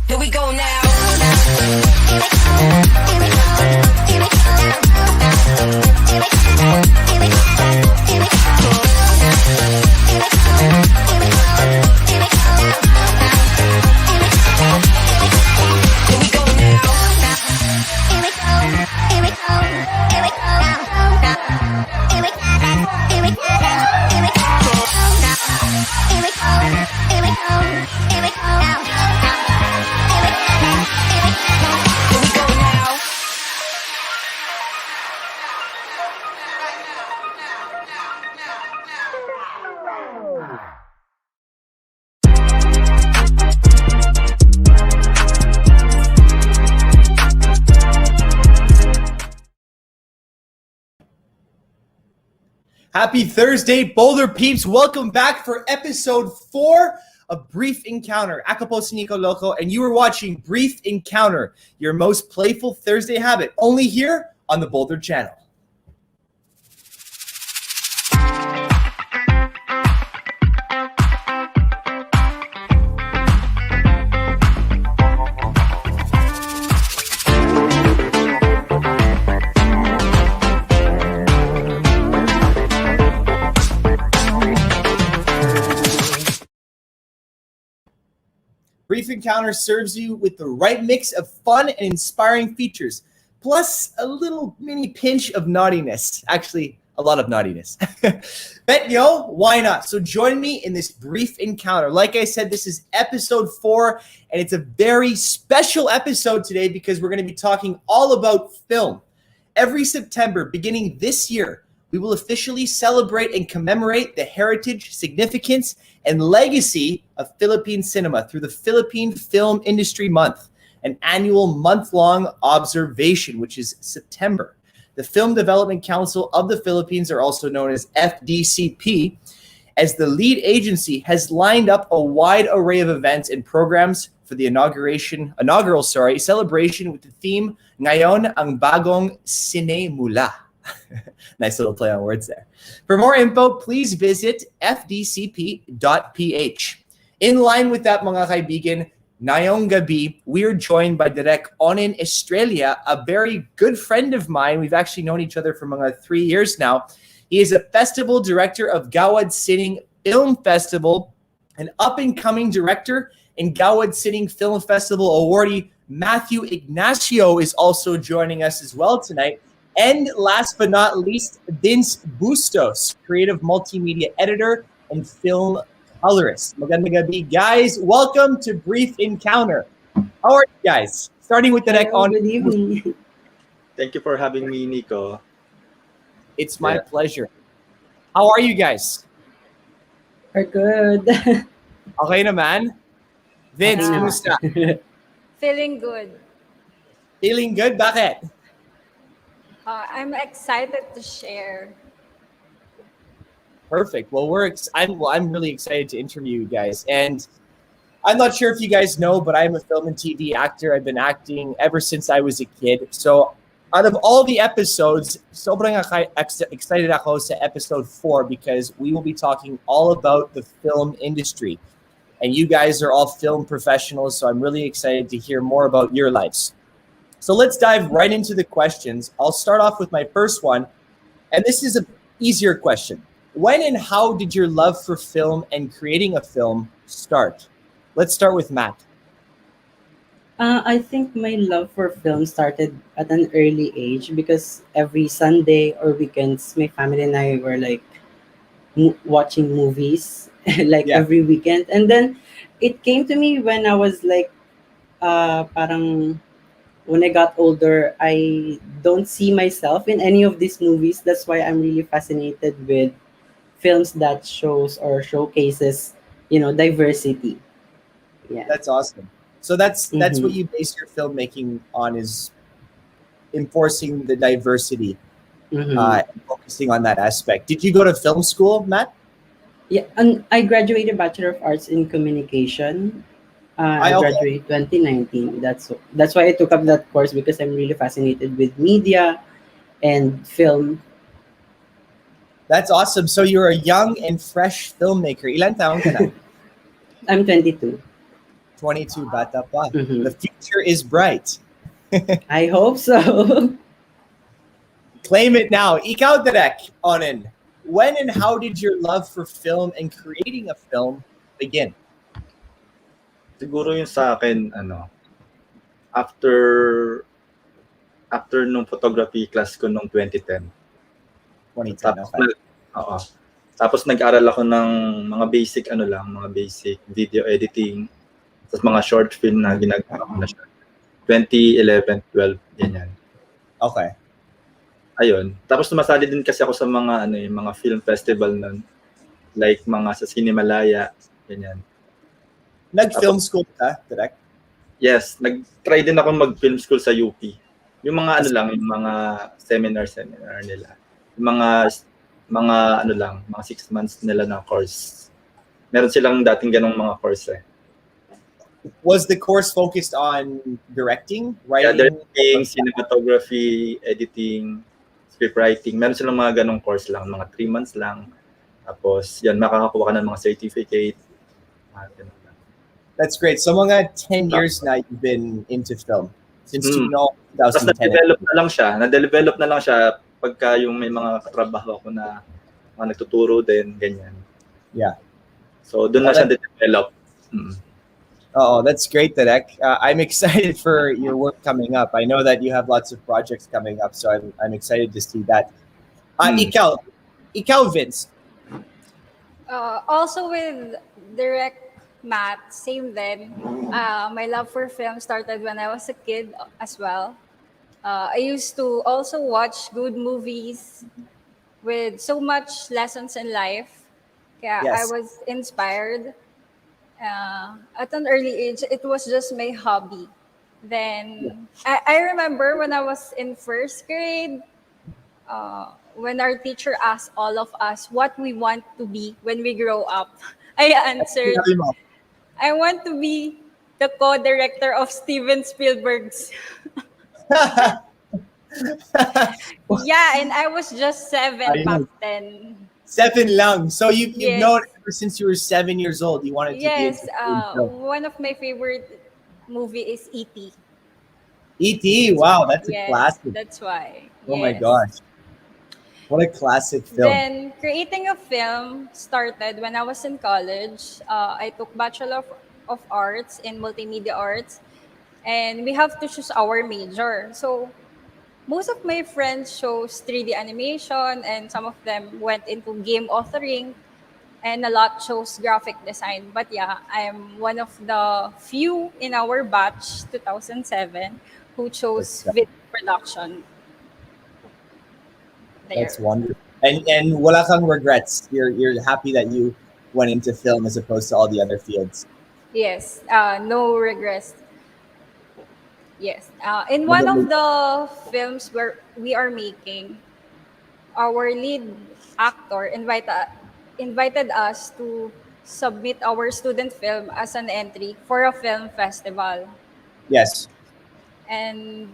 Here we go now. Happy Thursday, Boulder peeps. Welcome back for episode 4 of Brief Encounter. Ako po si Nico Loco, and you are watching Brief Encounter, your most playful Thursday habit, only here on the Boulder channel. Brief Encounter serves you with the right mix of fun and inspiring features, plus a little mini pinch of naughtiness. Actually, a lot of naughtiness. Bet yo, why not? So join me in this Brief Encounter. Like I said, this is episode 4, and it's a very special episode today because we're going to be talking all about film. Every September, beginning this year, we will officially celebrate and commemorate the heritage, significance, and legacy of Philippine cinema through the Philippine Film Industry Month, an annual month-long observation, which is September. The Film Development Council of the Philippines, are also known as FDCP, as the lead agency, has lined up a wide array of events and programs for the inaugural celebration with the theme, Ngayon ang bagong sinemula. Nice little play on words there. For more info, please visit fdcp.ph. In line with that, mga kaibigan, ngayong gabi, we are joined by Direk Onin Estrella, a very good friend of mine. We've actually known each other for mga 3 years now. He is a festival director of Gawad Sining Film Festival, an up-and-coming director, and Gawad Sining Film Festival awardee Matthew Ignacio is also joining us as well tonight. And last but not least, Vince Bustos, creative multimedia editor and film colorist. Magandang gabi, guys. Welcome to Brief Encounter. How are you guys? Starting with the deck Hello, on. good evening. Thank you for having me, Nico. It's my Yeah. pleasure. How are you guys? We're good. Okay naman? Vince, Okay kumusta? Feeling good. Feeling good? Bakit? I'm excited to share. Perfect. Well, I'm really excited to interview you guys. And I'm not sure if you guys know, but I'm a film and TV actor. I've been acting ever since I was a kid. So out of all the episodes, sobrang excited ako sa episode 4 because we will be talking all about the film industry. And you guys are all film professionals, so I'm really excited to hear more about your lives. So let's dive right into the questions. I'll start off with my first one. And this is an easier question. When and how did your love for film and creating a film start? Let's start with Matt. I think my love for film started at an early age because every Sunday or weekends, my family and I were like watching movies like Yeah. every weekend. And then it came to me when I was like, parang when I got older, I don't see myself in any of these movies. That's why I'm really fascinated with films that shows or showcases, diversity. Yeah. That's awesome. So that's what Mhm. you base your filmmaking on, is enforcing the diversity Mhm. and focusing on that aspect. Did you go to film school, Matt? Yeah, and I graduated Bachelor of Arts in Communication. I Okay. graduated 2019. That's why I took up that course because I'm really fascinated with media and film. That's awesome. So you're a young and fresh filmmaker. Ilan taong ka na? I'm 22. 22, bata pa. Mhm. The future is bright. I hope so. Claim it now. Ikaw, Direk, Onin. When and how did your love for film and creating a film begin? Siguro yung sa akin, after nung photography class ko nung 2010. 2010, Tapos, okay. oo. Tapos nag-aral ako ng mga basic video editing, tapos mga short film na ginagawa ko na siya. 2011, 12, ganyan. Okay. Ayun. Tapos sumasali din kasi ako sa mga film festival nun. Like mga sa Cinemalaya, ganyan. Nag-film school ka, Direk? Yes, nag-try din ako mag-film school sa UP. Yung mga yung mga seminar nila. Yung mga 6 months nila na course. Meron silang dating ganong mga course eh. Was the course focused on directing, Yeah, writing? directing, cinematography, editing, script writing. Meron silang mga ganong course lang, mga 3 months lang. Tapos, yan, makakakuha ka ng mga certificate. Ganun lang. That's great. So mga 10 years na you've been into film. Since Tapos 2010. na-develop na lang siya pagka yung may mga katrabaho ako na mga nagtuturo din, ganyan. Yeah. So, doon na siya develop. Oh, that's great, Direk. I'm excited for your work coming up. I know that you have lots of projects coming up, so I'm excited to see that. Ikaw, Vince. Also with direct Matt, same then. My love for film started when I was a kid as well. I used to also watch good movies with so much lessons in life. Kaya Yes. I was inspired. At an early age, it was just my hobby. Then I remember when I was in first grade, when our teacher asked all of us what we want to be when we grow up, I answered, I want to be the co-director of Steven Spielberg's. Yeah, and I was just 7 back then. 7 lang. So you've Yes. known ever since you were 7 years old. You wanted to Yes, be in film. one of my favorite movie is E.T. E.T. Wow, that's a Yes, classic. that's why. Oh my Yes. gosh. What a classic film. Then creating a film started when I was in college. I took Bachelor of Arts in Multimedia Arts, and we have to choose our major. So most of my friends chose 3D animation, and some of them went into game authoring, and a lot chose graphic design. But yeah, I'm one of the few in our batch, 2007, who chose That's, video production that's there. wonderful. And wala kang regrets. You're happy that you went into film as opposed to all the other fields. Yes, no regrets. Yes. In Well, one that of makes- the films where we are making, our lead actor invited us to submit our student film as an entry for a film festival. Yes. And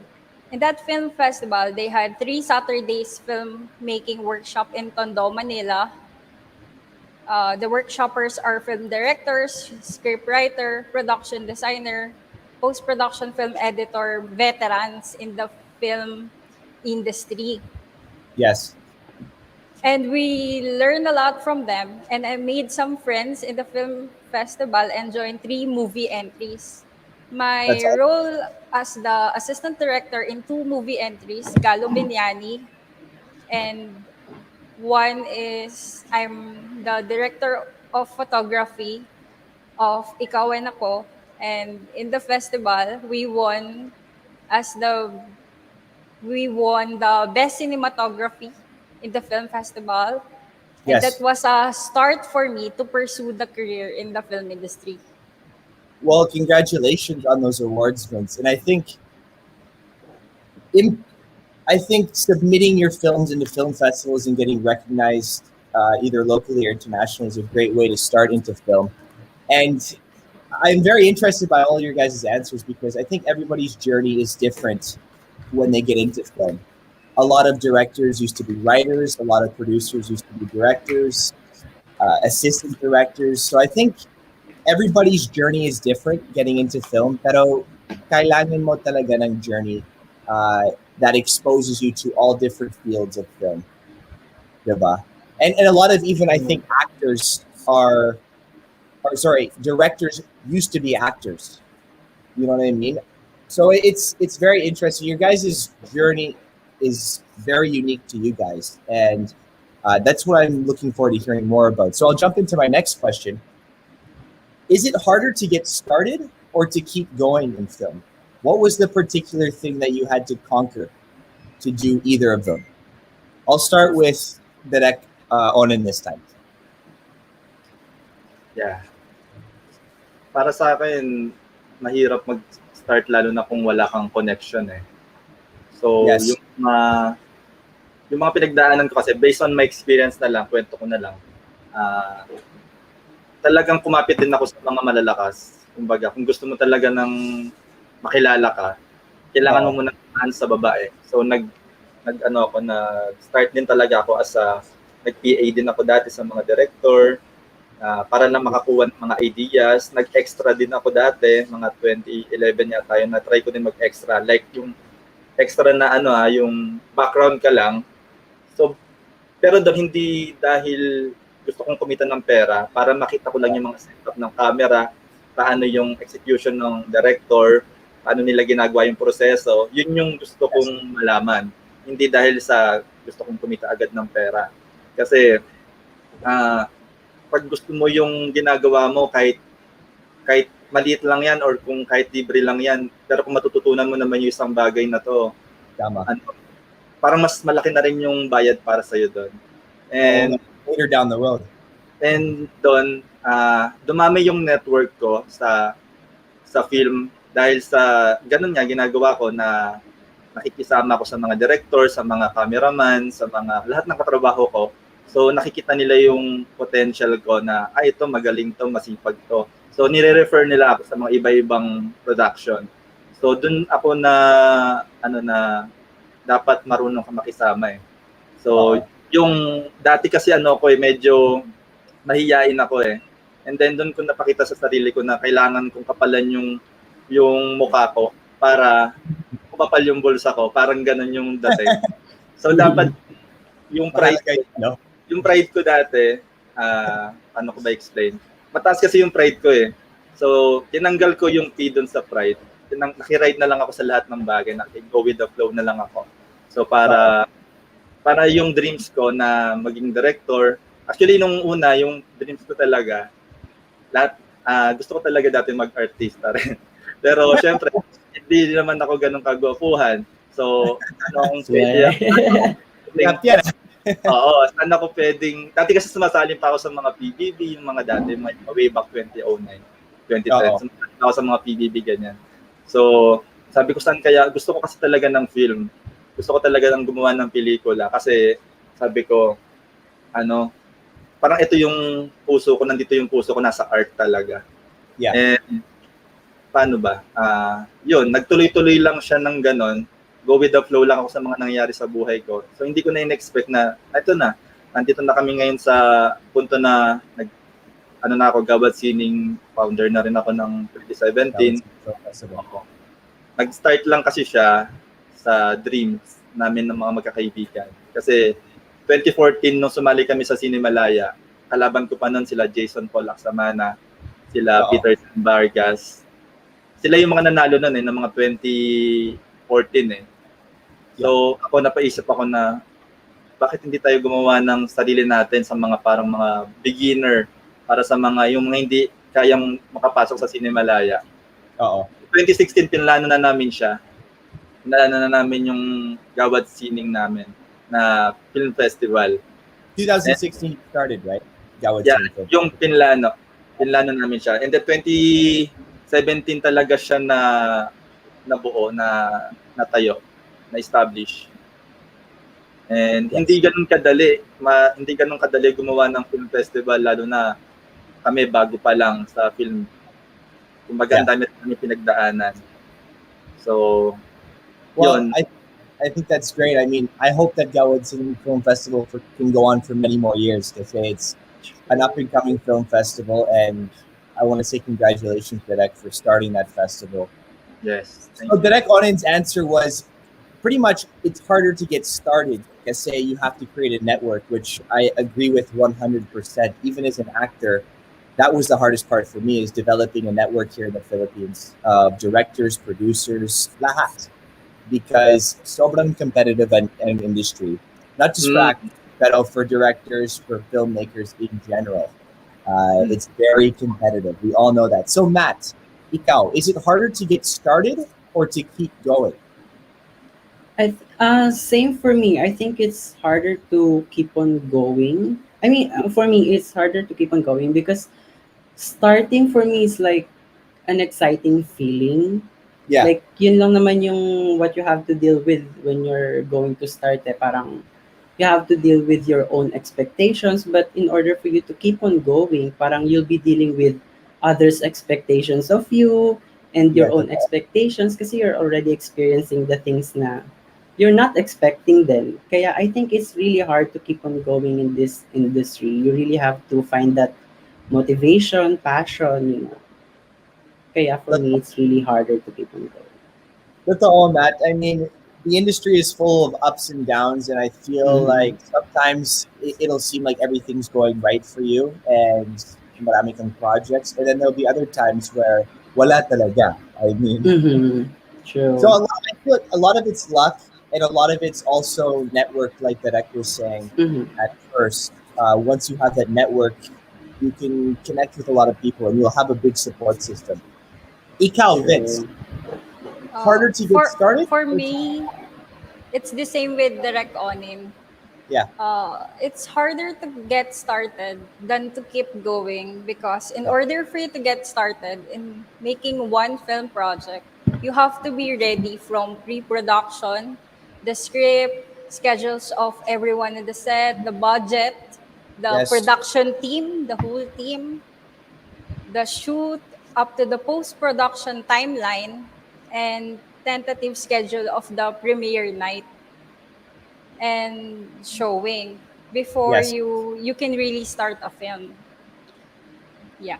in that film festival, they had 3 Saturdays film making workshop in Tondo, Manila. The workshoppers are film directors, scriptwriter, production designer, post-production film editor, veterans in the film industry. Yes. And we learned a lot from them. And I made some friends in the film festival and joined 3 movie entries. My That's all. role as the assistant director in 2 movie entries, Galo Binyani, and one is I'm the director of photography of Ikaw and Ako. And in the festival, as the we won the best cinematography in the film festival. And that Yes. was a start for me to pursue the career in the film industry. Well, congratulations on those awards, Vince. And in, I think submitting your films into film festivals and getting recognized either locally or internationally is a great way to start into film. And I'm very interested by all your guys' answers because I think everybody's journey is different when they get into film. A lot of directors used to be writers, a lot of producers used to be directors, assistant directors. So I think everybody's journey is different getting into film, pero kailangan mo talaga ng journey that exposes you to all different fields of film, diba? And a lot of even I think actors are sorry, directors used to be actors. You know what I mean? So it's very interesting. Your guys' journey is very unique to you guys, and that's what I'm looking forward to hearing more about. So I'll jump into my next question. Is it harder to get started or to keep going in film? What was the particular thing that you had to conquer to do either of them? I'll start with Derek Onan this time. Yeah. Para sa akin, mahirap mag-start lalo na kung wala kang connection eh. So, Yes. yung mga pinagdaanan ko kasi based on my experience na lang, kwento ko na lang. Talagang kumapit din ako sa mga malalakas. Kumbaga, kung gusto mo talaga ng makilala ka, kailangan mo muna sa babae. So nag-start din talaga ako as nag-PA din ako dati sa mga director para lang makakuha ng mga ideas. Nag-extra din ako dati, mga 2011 yata yun, na-try ko din mag-extra. Like yung extra na yung background ka lang. So, pero hindi dahil gusto kong kumita ng pera, para makita ko lang yung mga setup ng camera, paano yung execution ng director, paano nila ginagawa yung proseso. Yun yung gusto kong malaman. Hindi dahil sa gusto kong kumita agad ng pera. Kasi pag gusto mo yung ginagawa mo, kahit maliit lang yan or kung kahit libre lang yan, pero kung matututunan mo naman yung isang bagay na to, Tama. parang mas malaki na rin yung bayad para sa'yo doon. And later down the road. And doon, dumami yung network ko sa film dahil sa ganun nga ginagawa ko na nakikisama ko sa mga director, sa mga cameraman, sa mga lahat ng katrabaho ko. So nakikita nila yung potential ko na ito magaling to, masipag to. So nire-refer nila ako sa mga iba-ibang production. So doon ako na dapat marunong ka makisama eh. So yung dati kasi medyo mahiyain ako eh. And then doon ko napakita sa sarili ko na kailangan kong kapalan yung mukha ko para kumapal yung bulsa ko. Parang ganun yung dating. So yung pride Mahalaga yun, no? yung pride ko dati, ano ko ba explain? Mataas kasi yung pride ko eh. So, tinanggal ko yung P dun sa pride. Nakiride na lang ako sa lahat ng bagay. Go with the flow na lang ako. So, para yung dreams ko na maging director, actually, nung una, yung dreams ko talaga, lahat, gusto ko talaga dati mag-artista rin. Pero, syempre, hindi naman ako ganun kagwapuhan. So, nung Swear. Kaya yan. Oo, saan ako pwedeng, dati kasi sumasali pa ako sa mga PBB, yung mga dati, way back 2009, 2010, Oo. sumasali ako sa mga PBB, ganyan. So, sabi ko saan kaya, gusto ko kasi talaga ng film, gusto ko talaga ng gumawa ng pelikula, kasi sabi ko, parang ito yung puso ko, nandito yung puso ko, nasa art talaga. Yeah. And, paano ba? Yun, nagtuloy-tuloy lang siya ng ganon, go with the flow lang ako sa mga nangyayari sa buhay ko. So hindi ko na in-expect na ito na, nandito na kami ngayon sa punto na na ako, Gawad Sining, founder na rin ako ng 2017. Ako. Nag-start lang kasi siya sa dreams namin ng mga magkakaibigan. Kasi 2014 nung sumali kami sa Cinemalaya, kalaban ko pa noon sila Jason Paul Aksamana, sila Peter Vargas. Sila yung mga nanalo noon ng mga 2014 So, ako napaisip ako na bakit hindi tayo gumawa ng sarili natin sa mga parang mga beginner para sa mga yung mga hindi kayang makapasok sa Cinemalaya. Oo. 2016 pinlano na namin siya. Pinlano na namin yung Gawad Sining namin na film festival. 2016 started, right? Gawad Yeah, Sining. yung pinlano namin siya. And then 2017 talaga siya na nabuo, na natayo, na-establish. And hindi ganun kadali, gumawa ng film festival, lalo na kami bago pa lang sa film. Kumbaga, ang dami kami pinagdaanan. So, well, yun. I think that's great. I mean, I hope that Gawad Sining Film Festival can go on for many more years, because it's an up-and-coming film festival, and I want to say congratulations, Derek, for starting that festival. Yes. So Derek Onin's answer was pretty much it's harder to get started. Because say you have to create a network, which I agree with 100%. Even as an actor, that was the hardest part for me, is developing a network here in the Philippines of directors, producers, lahat. Because sobrang competitive an industry, not just for actors, but for directors, for filmmakers in general. It's very competitive. We all know that. So Matt, ikaw, is it harder to get started or to keep going? Same for me. I think it's harder to keep on going. I mean, for me, it's harder to keep on going because starting for me is like an exciting feeling. Yeah. Like, yun lang naman yung what you have to deal with when you're going to start. Parang, you have to deal with your own expectations. But in order for you to keep on going, parang you'll be dealing with others' expectations of you and your own expectations kasi you're already experiencing the things na you're not expecting them. Kaya I think it's really hard to keep on going in this industry. You really have to find that motivation, passion. Kaya for me, it's really harder to keep on going. Totoo, Matt. I mean, the industry is full of ups and downs, and I feel like sometimes it'll seem like everything's going right for you and marami kang projects, and then there'll be other times where wala talaga. I mean, True. So I feel like a lot of it's luck, and a lot of it's also network, like Derek was saying at first. Once you have that network, you can connect with a lot of people, and you'll have a big support system. Ikaw, Vince, harder to get started? For me, it's the same with Direct Onin. Yeah. It's harder to get started than to keep going, because in order for you to get started in making one film project, you have to be ready from pre-production, the script, schedules of everyone in the set, the budget, the production team, the whole team, the shoot, up to the post-production timeline, and tentative schedule of the premiere night and showing before you can really start a film. Yeah.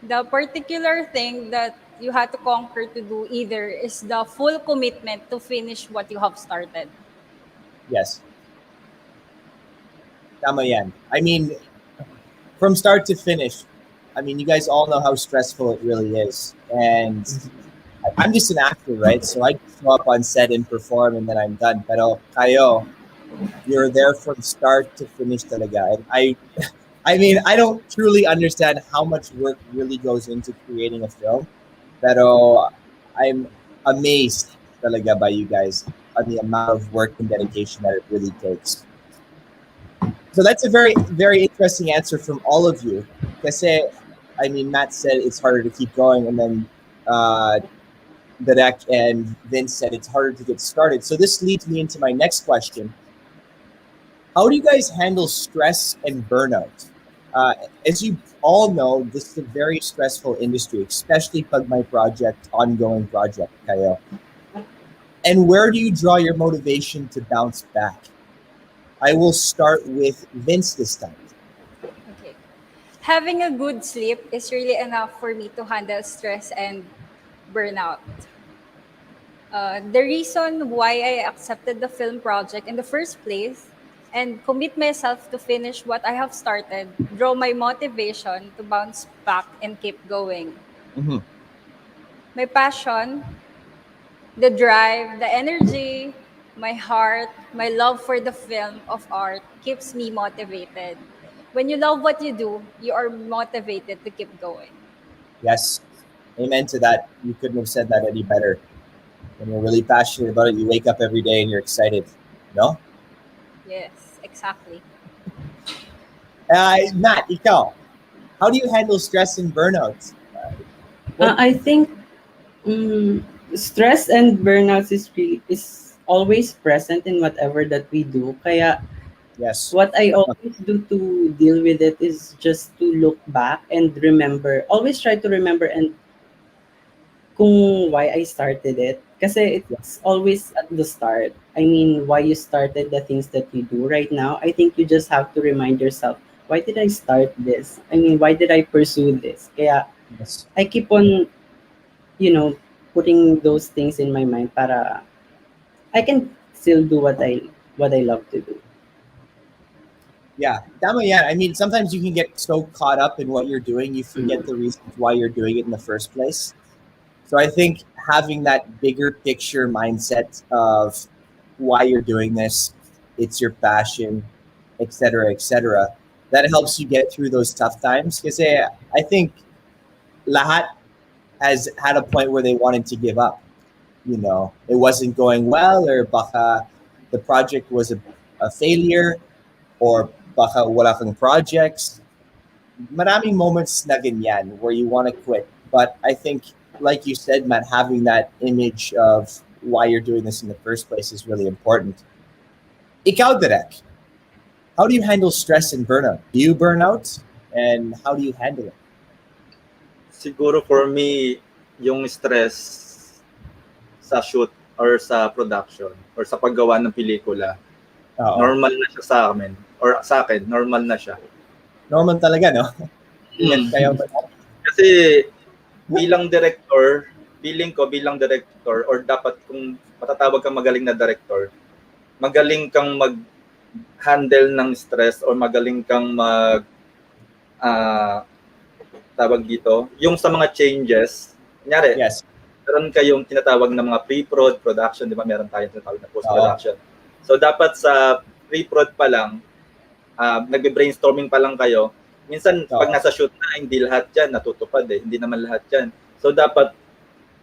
The particular thing that you had to conquer to do either is the full commitment to finish what you have started. Yes. Tama yan. I mean, from start to finish, I mean, you guys all know how stressful it really is. And I'm just an actor, right? So I just show up on set and perform and then I'm done. Pero kayo, you're there from start to finish talaga. And I mean, I don't truly understand how much work really goes into creating a film. Pero I'm amazed talaga by you guys on the amount of work and dedication that it really takes. So that's a very, very interesting answer from all of you. Kasi, I mean, Matt said it's harder to keep going, and then Derek and Vince said it's harder to get started. So this leads me into my next question. How do you guys handle stress and burnout? Uh, as you all know, this is a very stressful industry, especially pag my project, ongoing project, kayo. And where do you draw your motivation to bounce back? I will start with Vince this time. Okay. Having a good sleep is really enough for me to handle stress and burnout. The reason why I accepted the film project in the first place and commit myself to finish what I have started draw my motivation to bounce back and keep going. Mm-hmm. My passion, the drive, the energy, my heart, my love for the film of art keeps me motivated. When you love what you do, you are motivated to keep going. Yes, amen to that. You couldn't have said that any better. When you're really passionate about it, you wake up every day and you're excited. No? Yes, exactly. Matt, ikaw, how do you handle stress and burnout? What? I think mm, stress and burnout is always present in whatever that we do. Kaya Yes. what I always do to deal with it is just to look back and remember. Always try to remember and kung why I started it. Kasi Yeah. it's always at the start. I mean, why you started the things that you do right now. I think you just have to remind yourself, why did I start this? I mean, why did I pursue this? Kaya Yes. I keep on, you know, putting those things in my mind para I can still do what I love to do. Yeah. Tama yan. I mean, sometimes you can get so caught up in what you're doing, you forget Mm. the reasons why you're doing it in the first place. So I think having that bigger picture mindset of why you're doing this, it's your passion, et cetera, that helps you get through those tough times. Because I think lahat has had a point where they wanted to give up. You know, it wasn't going well, or baka the project was a failure, or baka wala kang projects. Maraming moments na ganyan where you want to quit. But I think, like you said, Matt, having that image of why you're doing this in the first place is really important. Ikaw, Derek, how do you handle stress and burnout? Do you burn out? And how do you handle it? Siguro for me, yung stress sa shoot or sa production or sa paggawa ng pelikula, Oo. normal na siya sa amin or sa akin, normal na siya. Normal talaga, no? Mm. Kaya ba? Kasi bilang director, feeling ko bilang director or dapat kung matatawag kang magaling na director, magaling kang mag-handle ng stress or magaling kang tawag dito, yung sa mga changes, kunyari, Yes. meron kayong tinatawag na mga pre-prod, production, di ba? Meron tayong tinatawag na post-production. So, dapat sa pre-prod pa lang, nagbe-brainstorming pa lang kayo. Minsan, pag nasa shoot na, hindi lahat yan natutupad eh. Hindi naman lahat yan. So, dapat,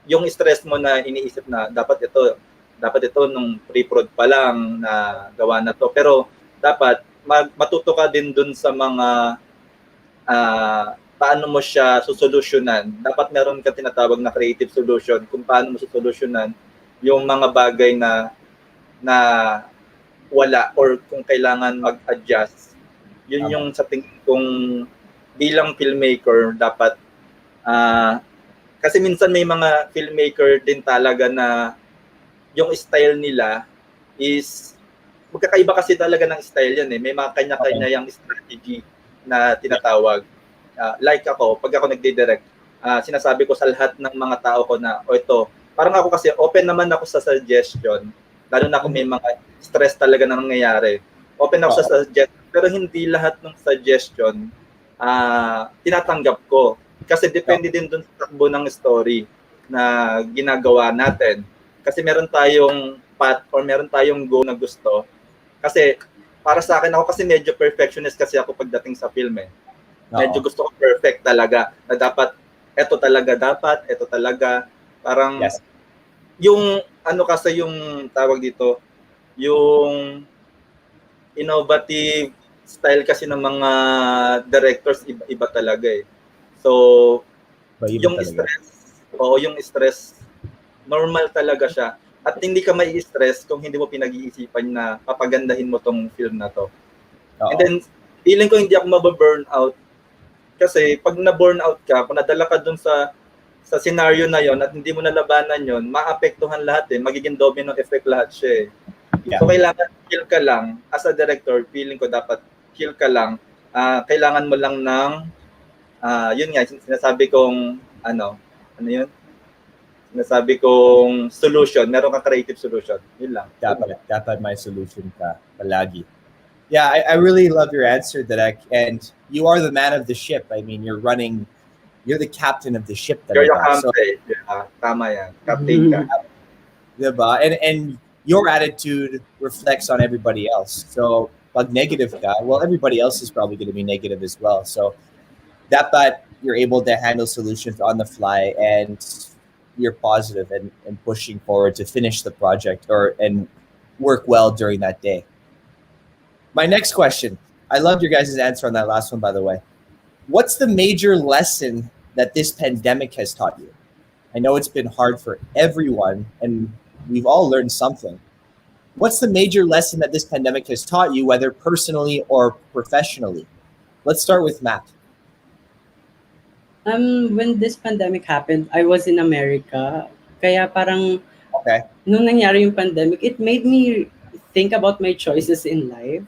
yung stress mo na iniisip na, dapat ito nung pre-prod pa lang na gawa na to. Pero, dapat, matuto ka din dun sa mga paano mo siya susolusyonan. Dapat meron ka tinatawag na creative solution kung paano mo susolusyonan yung mga bagay na wala or kung kailangan mag-adjust. Yun yung sa tingin kong bilang filmmaker dapat kasi minsan may mga filmmaker din talaga na yung style nila is magkakaiba kasi talaga ng style yan eh. May mga kanya-kanya yung strategy na tinatawag. Like ako, pag ako nagdi-direct, sinasabi ko sa lahat ng mga tao ko na, ito, parang ako kasi open naman ako sa suggestion. Lalo na kung may mga stress talaga na nangyayari. Open ako sa suggestion, pero hindi lahat ng suggestion tinatanggap ko. Kasi depende din dun sa takbo ng story na ginagawa natin. Kasi meron tayong path or meron tayong goal na gusto. Kasi para sa akin, ako kasi medyo perfectionist kasi ako pagdating sa film eh. Medyo gusto ko perfect talaga. Na dapat, eto talaga. Parang, yung ano kasi yung tawag dito, yung innovative style kasi ng mga directors iba talaga eh. So, yung stress, normal talaga siya. At hindi ka mai-stress kung hindi mo pinag-iisipan na papagandahin mo tong film na to. And then, feeling ko hindi ako mababurn out. Kasi pag na-burn out ka, kung nadala ka dun sa scenario na yon at hindi mo nalabanan yon, maapektuhan lahat eh. Magiging domino effect lahat siya eh. So, kailangan chill ka lang. As a director, feeling ko dapat chill ka lang. Kailangan mo lang ng, yun nga, sinasabi kong, ano yun? Sinasabi kong solution. Meron kang creative solution. Yun lang. Dapat may solution ka palagi. Yeah, I really love your answer, Derek. And you are the man of the ship. I mean, you're the captain of the ship. You're the captain. Yeah, tama yan. Captain ka. Diba? And your attitude reflects on everybody else. So, pag negative ka, well, everybody else is probably going to be negative as well. So, dapat you're able to handle solutions on the fly and you're positive and pushing forward to finish the project and work well during that day. My next question. I loved your guys' answer on that last one, by the way. What's the major lesson that this pandemic has taught you? I know it's been hard for everyone and we've all learned something. What's the major lesson that this pandemic has taught you, whether personally or professionally? Let's start with Matt. When this pandemic happened, I was in America. Kaya parang nung nangyari yung pandemic, it made me think about my choices in life.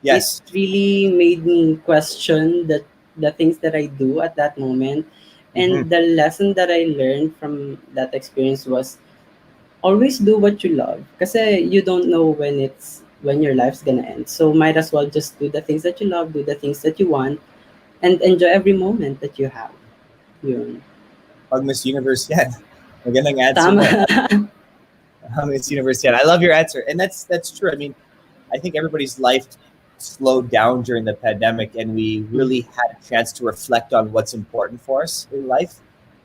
Yes. It really made me question the things that I do at that moment. And the lesson that I learned from that experience was always do what you love. Kasi you don't know when your life's gonna end. So might as well just do the things that you love, do the things that you want, and enjoy every moment that you have. Yun. Pag Miss Universe yan. Magandang answer. Tama. Miss Universe yan. I love your answer. And that's true. I mean, I think everybody's life slowed down during the pandemic and we really had a chance to reflect on what's important for us in life.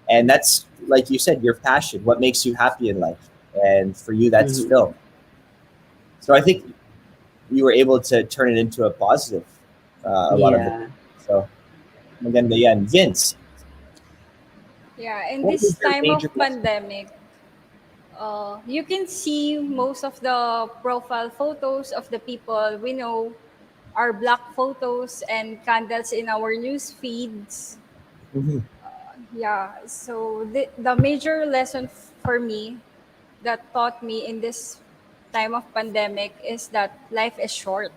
And that's, like you said, your passion, what makes you happy in life. And for you, that's film. So I think you were able to turn it into a positive, a lot of it. So, maganda yan. Vince. Yeah, in this time of pandemic, you can see most of the profile photos of the people we know are black photos and candles in our news feeds. So the major lesson for me that taught me in this time of pandemic is that life is short.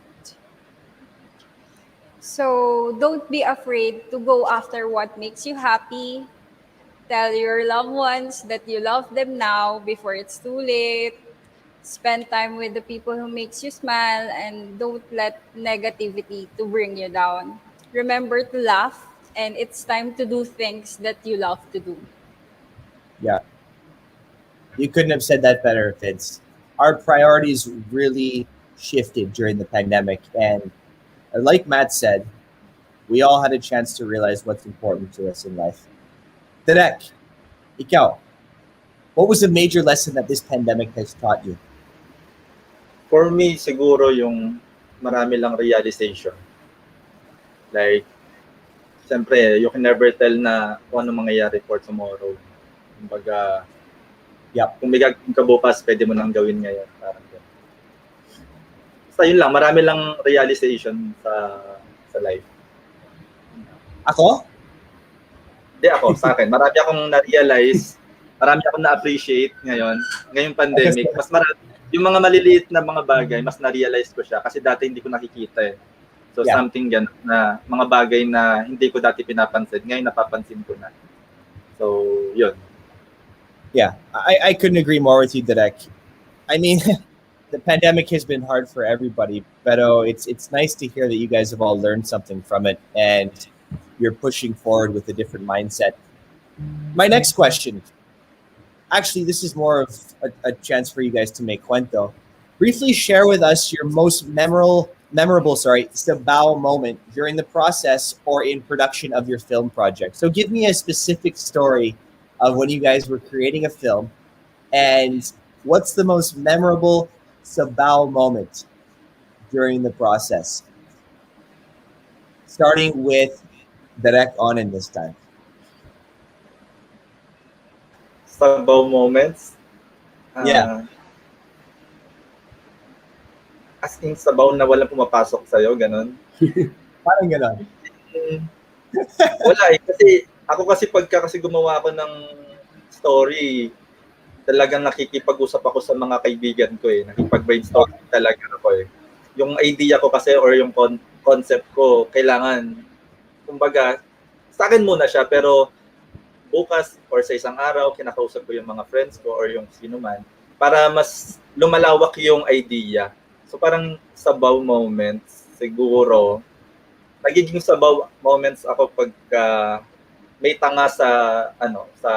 So don't be afraid to go after what makes you happy. Tell your loved ones that you love them now before it's too late. Spend time with the people who makes you smile and don't let negativity to bring you down. Remember to laugh and it's time to do things that you love to do. Yeah. You couldn't have said that better, Vince. Our priorities really shifted during the pandemic. And like Matt said, we all had a chance to realize what's important to us in life. Derek, ikaw, what was the major lesson that this pandemic has taught you? For me, siguro yung marami lang realization. Like, siyempre, you can never tell na kung ano mangyayari for tomorrow. Kumbaga, kung may gagawin ka bukas, pwede mo nang gawin ngayon. Parang yun. Basta yun lang, marami lang realization sa life. Ako? Hindi ako, sa akin. Marami akong na-realize, marami akong na-appreciate ngayong pandemic. Mas marami, yung mga maliliit na mga bagay, mas na-realize ko siya kasi dati hindi ko nakikita eh. So something yan na mga bagay na hindi ko dati pinapansin, ngayon napapansin ko na. So, yun. Yeah, I couldn't agree more with you, Derek. I mean, the pandemic has been hard for everybody, but it's nice to hear that you guys have all learned something from it and you're pushing forward with a different mindset. My next question, actually, this is more of a chance for you guys to make cuento. Briefly share with us your most memorable, Sabao moment during the process or in production of your film project. So give me a specific story of when you guys were creating a film, and what's the most memorable Sabao moment during the process? Starting with Direct On in this time. Sabaw moments. Yeah, Ah, as in sabaw na walang pumapasok sa'yo, ganun. parang ganon. Hmm, wala eh. Kasi ako kasi pagka kasi gumawa ako ng story, talagang nakikipag-usap ako sa mga kaibigan ko eh. Nakikipag-brainstorming talaga ako eh. Yung idea ko kasi or yung concept ko, kailangan, kumbaga, sa akin muna siya, pero bukas or sa isang araw, kinakausap ko yung mga friends ko or yung sino man para mas lumalawak yung idea. So parang sabaw moments, siguro, nagiging sabaw moments ako pagka may tanga sa sa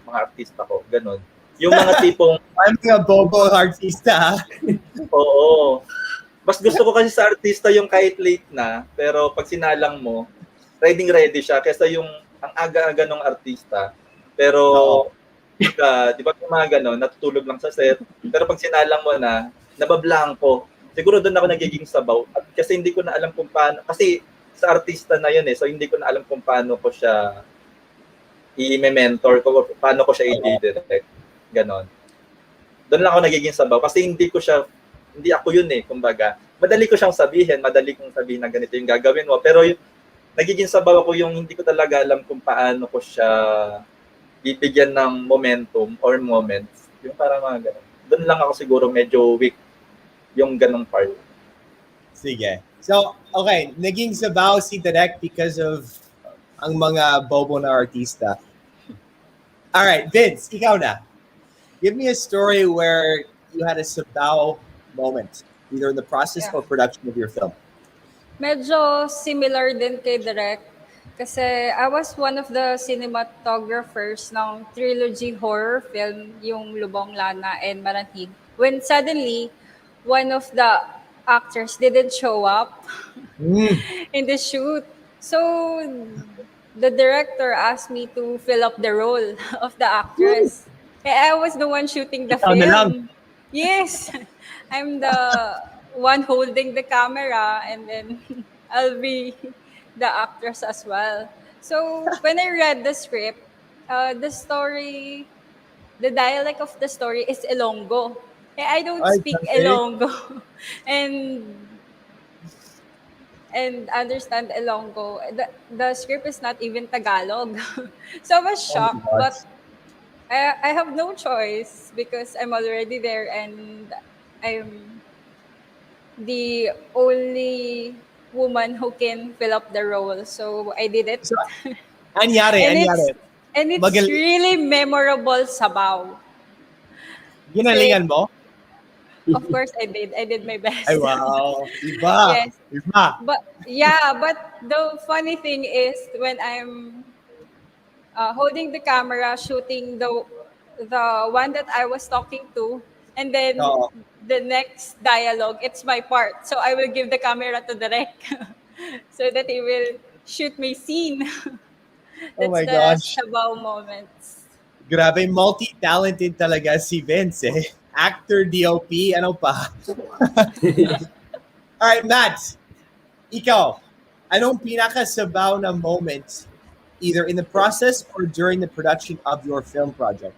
mga artista ko, ganun. Yung mga tipong I'm a bobo artista. Ha? oo. Mas gusto ko kasi sa artista yung kahit late na, pero pag sinalang mo, ready siya kaysa yung ang aga-aga ng artista. Pero Oo. di ba yung mga ganon, natutulog lang sa set. Pero pag sinalang mo na, nabablanko. Siguro doon ako nagiging sabaw. At kasi hindi ko na alam kung paano, kasi sa artista na yun eh, so hindi ko na alam kung paano ko siya i-mentor ko, paano ko siya i-direct. Ganon. Doon lang ako nagiging sabaw kasi hindi ako yun eh, kumbaga. Madali ko siyang sabihin, madali kong sabihin na ganito yung gagawin mo, pero nagiging sabaw ako yung hindi ko talaga alam kung paano ko siya bibigyan ng momentum or moments. Yung parang mga ganun. Doon lang ako siguro medyo weak yung ganung part. Sige. So, okay, naging sabaw si Direk because of ang mga bobo na artista. All right, Vince, ikaw na. Give me a story where you had a sabaw moment, either in the process Yeah. or production of your film. Medyo similar din kay Direk. Kasi I was one of the cinematographers ng trilogy horror film, yung Lubong Lana and Marantig. When suddenly, one of the actors didn't show up in the shoot. So, the director asked me to fill up the role of the actress. I was the one shooting the Ikaw na lang. film. Yes, I'm the one holding the camera, and then I'll be the actress as well. So when I read the script, the dialect of the story is Ilonggo. I don't Ay, speak okay. Ilonggo, and understand Ilonggo. The script is not even Tagalog, so I was Oh my shocked, gosh. but I have no choice because I'm already there and I'm the only woman who can fill up the role. So I did it. So, anyari. And it's Magal- really memorable sabaw. Ginalingan mo? Of course I did. I did my best. Ay, wow. Iba. Yes. Iba. But the funny thing is when I'm holding the camera, shooting the one that I was talking to, and then Oo. the next dialogue, it's my part. So I will give the camera to Direk so that he will shoot my scene. Oh That's my the gosh. sabaw moments. Grabe, multi-talented talaga si Vince eh. Actor, DOP, ano pa? Alright, Matt. Ikaw, anong pinakasabaw na moment either in the process or during the production of your film project?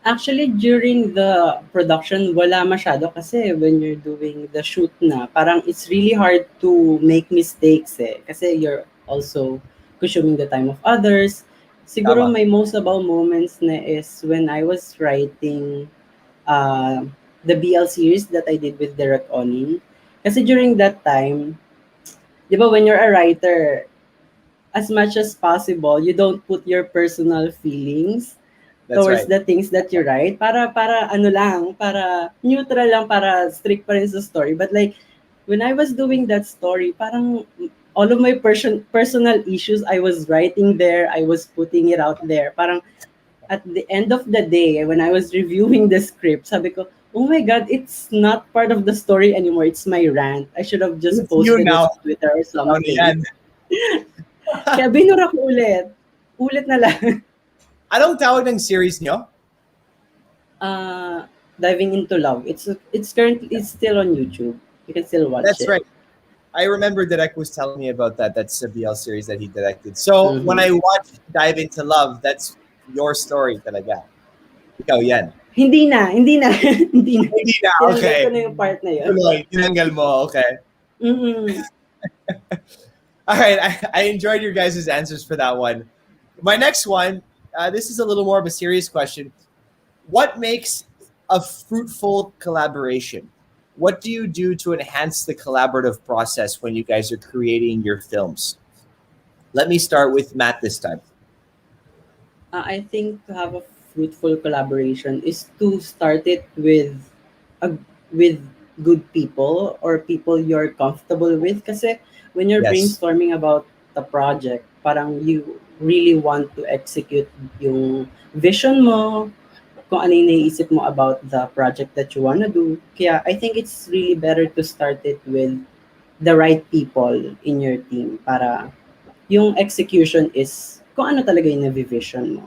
Actually, during the production, wala masyado kasi when you're doing the shoot na, parang it's really hard to make mistakes eh. Kasi you're also consuming the time of others. Siguro Tama. my most about moments na is when I was writing the BL series that I did with Derek Onin. Kasi during that time, di ba when you're a writer, as much as possible, you don't put your personal feelings That's towards right. the things that you write. Para ano lang, para neutral lang, para strict pa rin sa story. But like, when I was doing that story, parang all of my personal issues, I was writing there, I was putting it out there. Parang at the end of the day, when I was reviewing the script, sabi ko, oh my God, it's not part of the story anymore. It's my rant. I should have just It's you posted it now. on Twitter or Ano something. yan? Kaya binura ko ulit. Ulit na lang. Anong tawag ng series nyo? uh, Diving into Love. It's still on YouTube. You can still watch That's it. right. I remember Derek was telling me about that. That's a BL series that he directed. So when Mhm. I watched Dive Into Love, that's your story talaga. Ikaw yan. Hindi na, hindi na. Hindi na, Tinanggal ko okay. na yung part na yun. Tuloy, tinanggal mo, okay. Mm-mm. All right, I enjoyed your guys' answers for that one. My next one, this is a little more of a serious question. What makes a fruitful collaboration? What do you do to enhance the collaborative process when you guys are creating your films? Let me start with Matt this time. I think to have a fruitful collaboration is to start it a, with good people or people you're comfortable with. Kasi when you're Yes. brainstorming about the project, parang you really want to execute yung vision mo, kung ano yung naiisip mo about the project that you wanna do. Kaya I think it's really better to start it with the right people in your team para yung execution is kung ano talaga yung vision mo.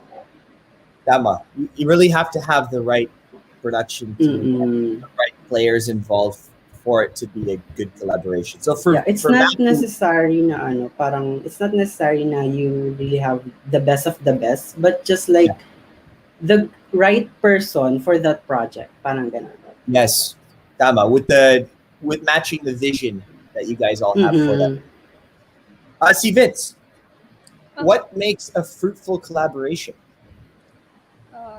Tama. You really have to have the right production team, Mm-mm. the right players involved for it to be a good collaboration. So for Yeah, it's for not Matt, necessary na ano, parang it's not necessary na you really have the best of the best, but just like the right person for that project. Parang ganun. yes, Tama, with matching the vision that you guys all have for that. Mm-hmm. See Vince, Oh, what makes a fruitful collaboration?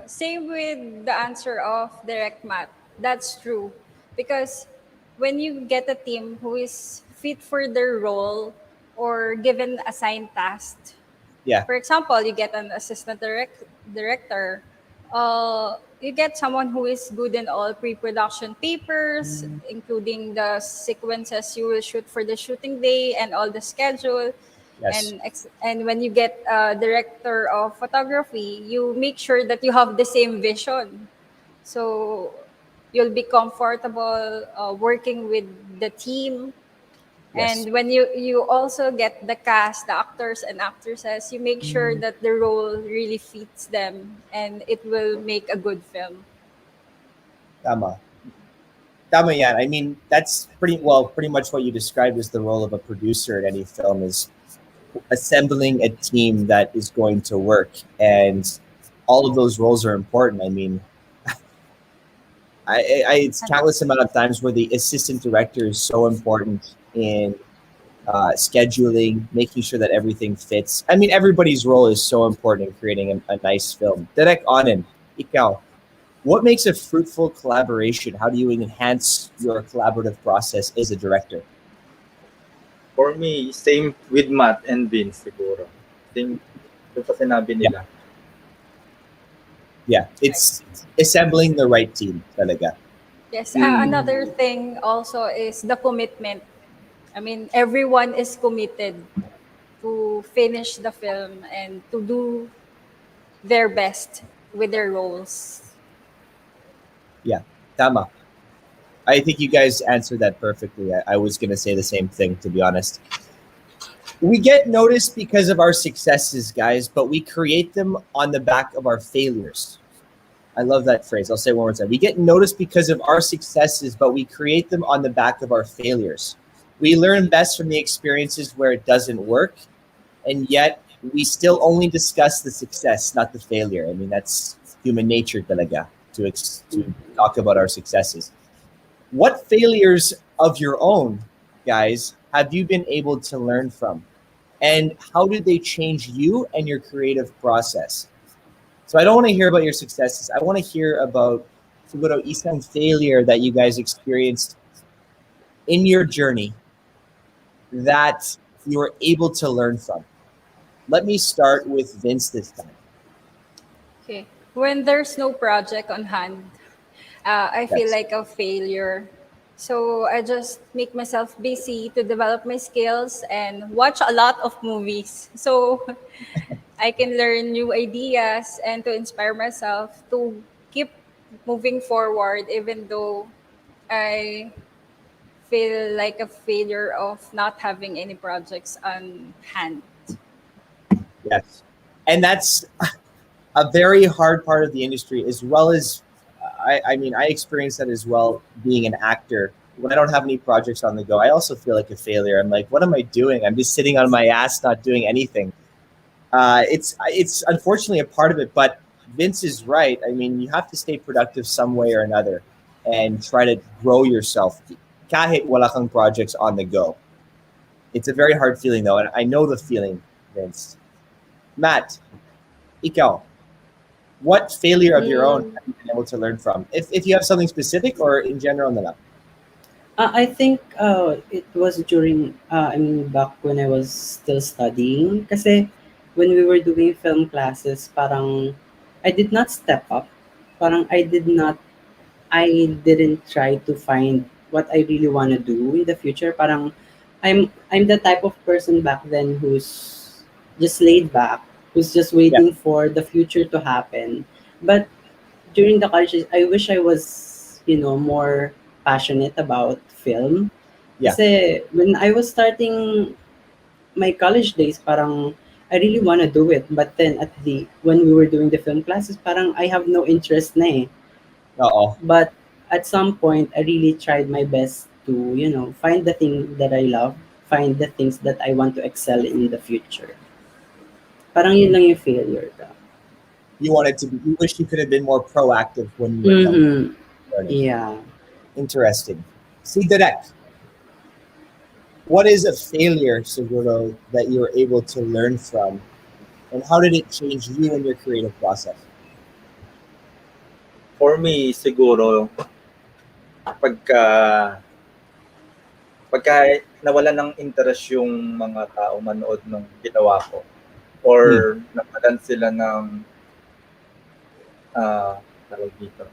Same with the answer of direct math. That's true. Because when you get a team who is fit for their role or given assigned tasks, Yeah, for example, you get an assistant director, you get someone who is good in all pre-production papers, including the sequences you will shoot for the shooting day and all the schedule. yes, And when you get a director of photography, you make sure that you have the same vision. So you'll be comfortable working with the team, yes. and when you also get the cast, the actors and actresses, you make sure that the role really fits them and it will make a good film. Tama. Tama yan. I mean, that's pretty much what you described as the role of a producer in any film is assembling a team that is going to work. And all of those roles are important. I mean, it's countless amount of times where the assistant director is so important in scheduling, making sure that everything fits. I mean, everybody's role is so important in creating a nice film. Direk Onin, ikaw, what makes a fruitful collaboration? How do you enhance your collaborative process as a director? For me, same with Matt and Vince siguro. Same yung sa sinabi Yeah. nila. Yeah, it's assembling the right team talaga. Yes, another thing also is the commitment. I mean, everyone is committed to finish the film and to do their best with their roles. Yeah, tama. I think you guys answered that perfectly. I was going to say the same thing, to be honest. We get noticed because of our successes, guys, but we create them on the back of our failures. I love that phrase. I'll say it one more time. We get noticed because of our successes, but we create them on the back of our failures. We learn best from the experiences where it doesn't work, and yet we still only discuss the success, not the failure. I mean, that's human nature talaga to talk about our successes. What failures of your own, guys, have you been able to learn from? And how did they change you and your creative process? So I don't want to hear about your successes. I want to hear about siguro isang failure that you guys experienced in your journey that you were able to learn from. Let me start with Vince this time. Okay. when there's no project on hand, I feel Yes. like a failure. So I just make myself busy to develop my skills and watch a lot of movies. So I can learn new ideas and to inspire myself to keep moving forward, even though I feel like a failure of not having any projects on hand. Yes. And that's a very hard part of the industry, as well as I mean, I experienced that as well being an actor. When I don't have any projects on the go, I also feel like a failure. I'm like, what am I doing? I'm just sitting on my ass, not doing anything. It's unfortunately a part of it, but Vince is right. I mean, you have to stay productive some way or another, and try to grow yourself. Kahit wala kang projects on the go. It's a very hard feeling though, and I know the feeling, Vince. Matt, ikaw, what failure of your own Mm, have you been able to learn from? If you have something specific or in general na lang. I think it was during, I mean, back when I was still studying. Kasi when we were doing film classes, parang I did not step up. Parang I didn't try to find what I really want to do in the future. Parang I'm the type of person back then who's just laid back, who's just Yeah, waiting for the future to happen. But during the college, I wish I was, more passionate about film. yeah. Kasi when I was starting my college days, parang I really want to do it. But then when we were doing the film classes, parang I have no interest na eh. Uh-oh. But at some point, I really tried my best to, find the thing that I love, find the things that I want to excel in the future. Parang yun lang yung failure ka. You wanted to be, you wish you could have been more proactive when you were young Mm-hmm. learning. Yeah. Interesting. See, direct. What is a failure, Seguro, that you were able to learn from, and how did it change you and your creative process? For me, siguro, pagka, pagka nawalan ng interest yung mga tao manood ng ginawa ko, or nawalan sila ng, tawag dito,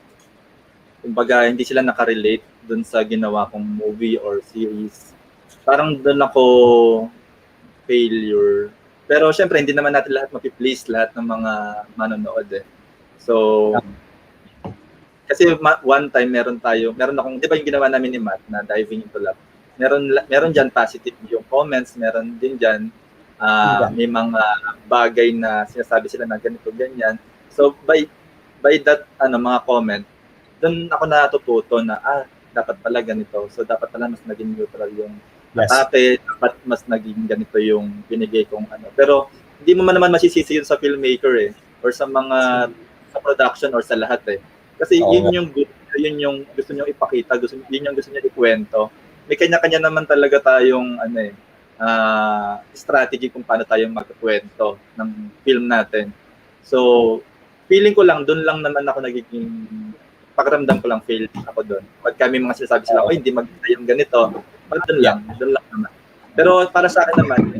kumbaga hindi sila nakarelate dun sa ginawa kong movie or series, parang dun ako failure. Pero syempre, hindi naman natin lahat mapiplease lahat ng mga manonood eh. So, kasi one time meron akong, di ba yung ginawa namin ni Matt na diving into love, meron dyan positive yung comments, meron din dyan may mga bagay na sinasabi sila na ganito, ganyan. So, by that mga comment, doon ako natututo na dapat pala ganito. So, dapat pala mas naging neutral yung atake, dapat mas naging ganito yung binigay kong ano. Pero, hindi mo man naman masisisi yun sa filmmaker eh, or sa mga, sa production or sa lahat eh. Kasi yun yung gusto niyo ipakita, yun yung gusto niyo ikwento. May kanya-kanya naman talaga tayong strategy kung paano tayo magkwento ng film natin. So, feeling ko lang, doon lang naman ako nagiging, pakiramdam ko lang fail ako doon. Pag kami mga sinasabi sila, hindi maganda yung ganito, doon lang naman. Pero para sa akin naman,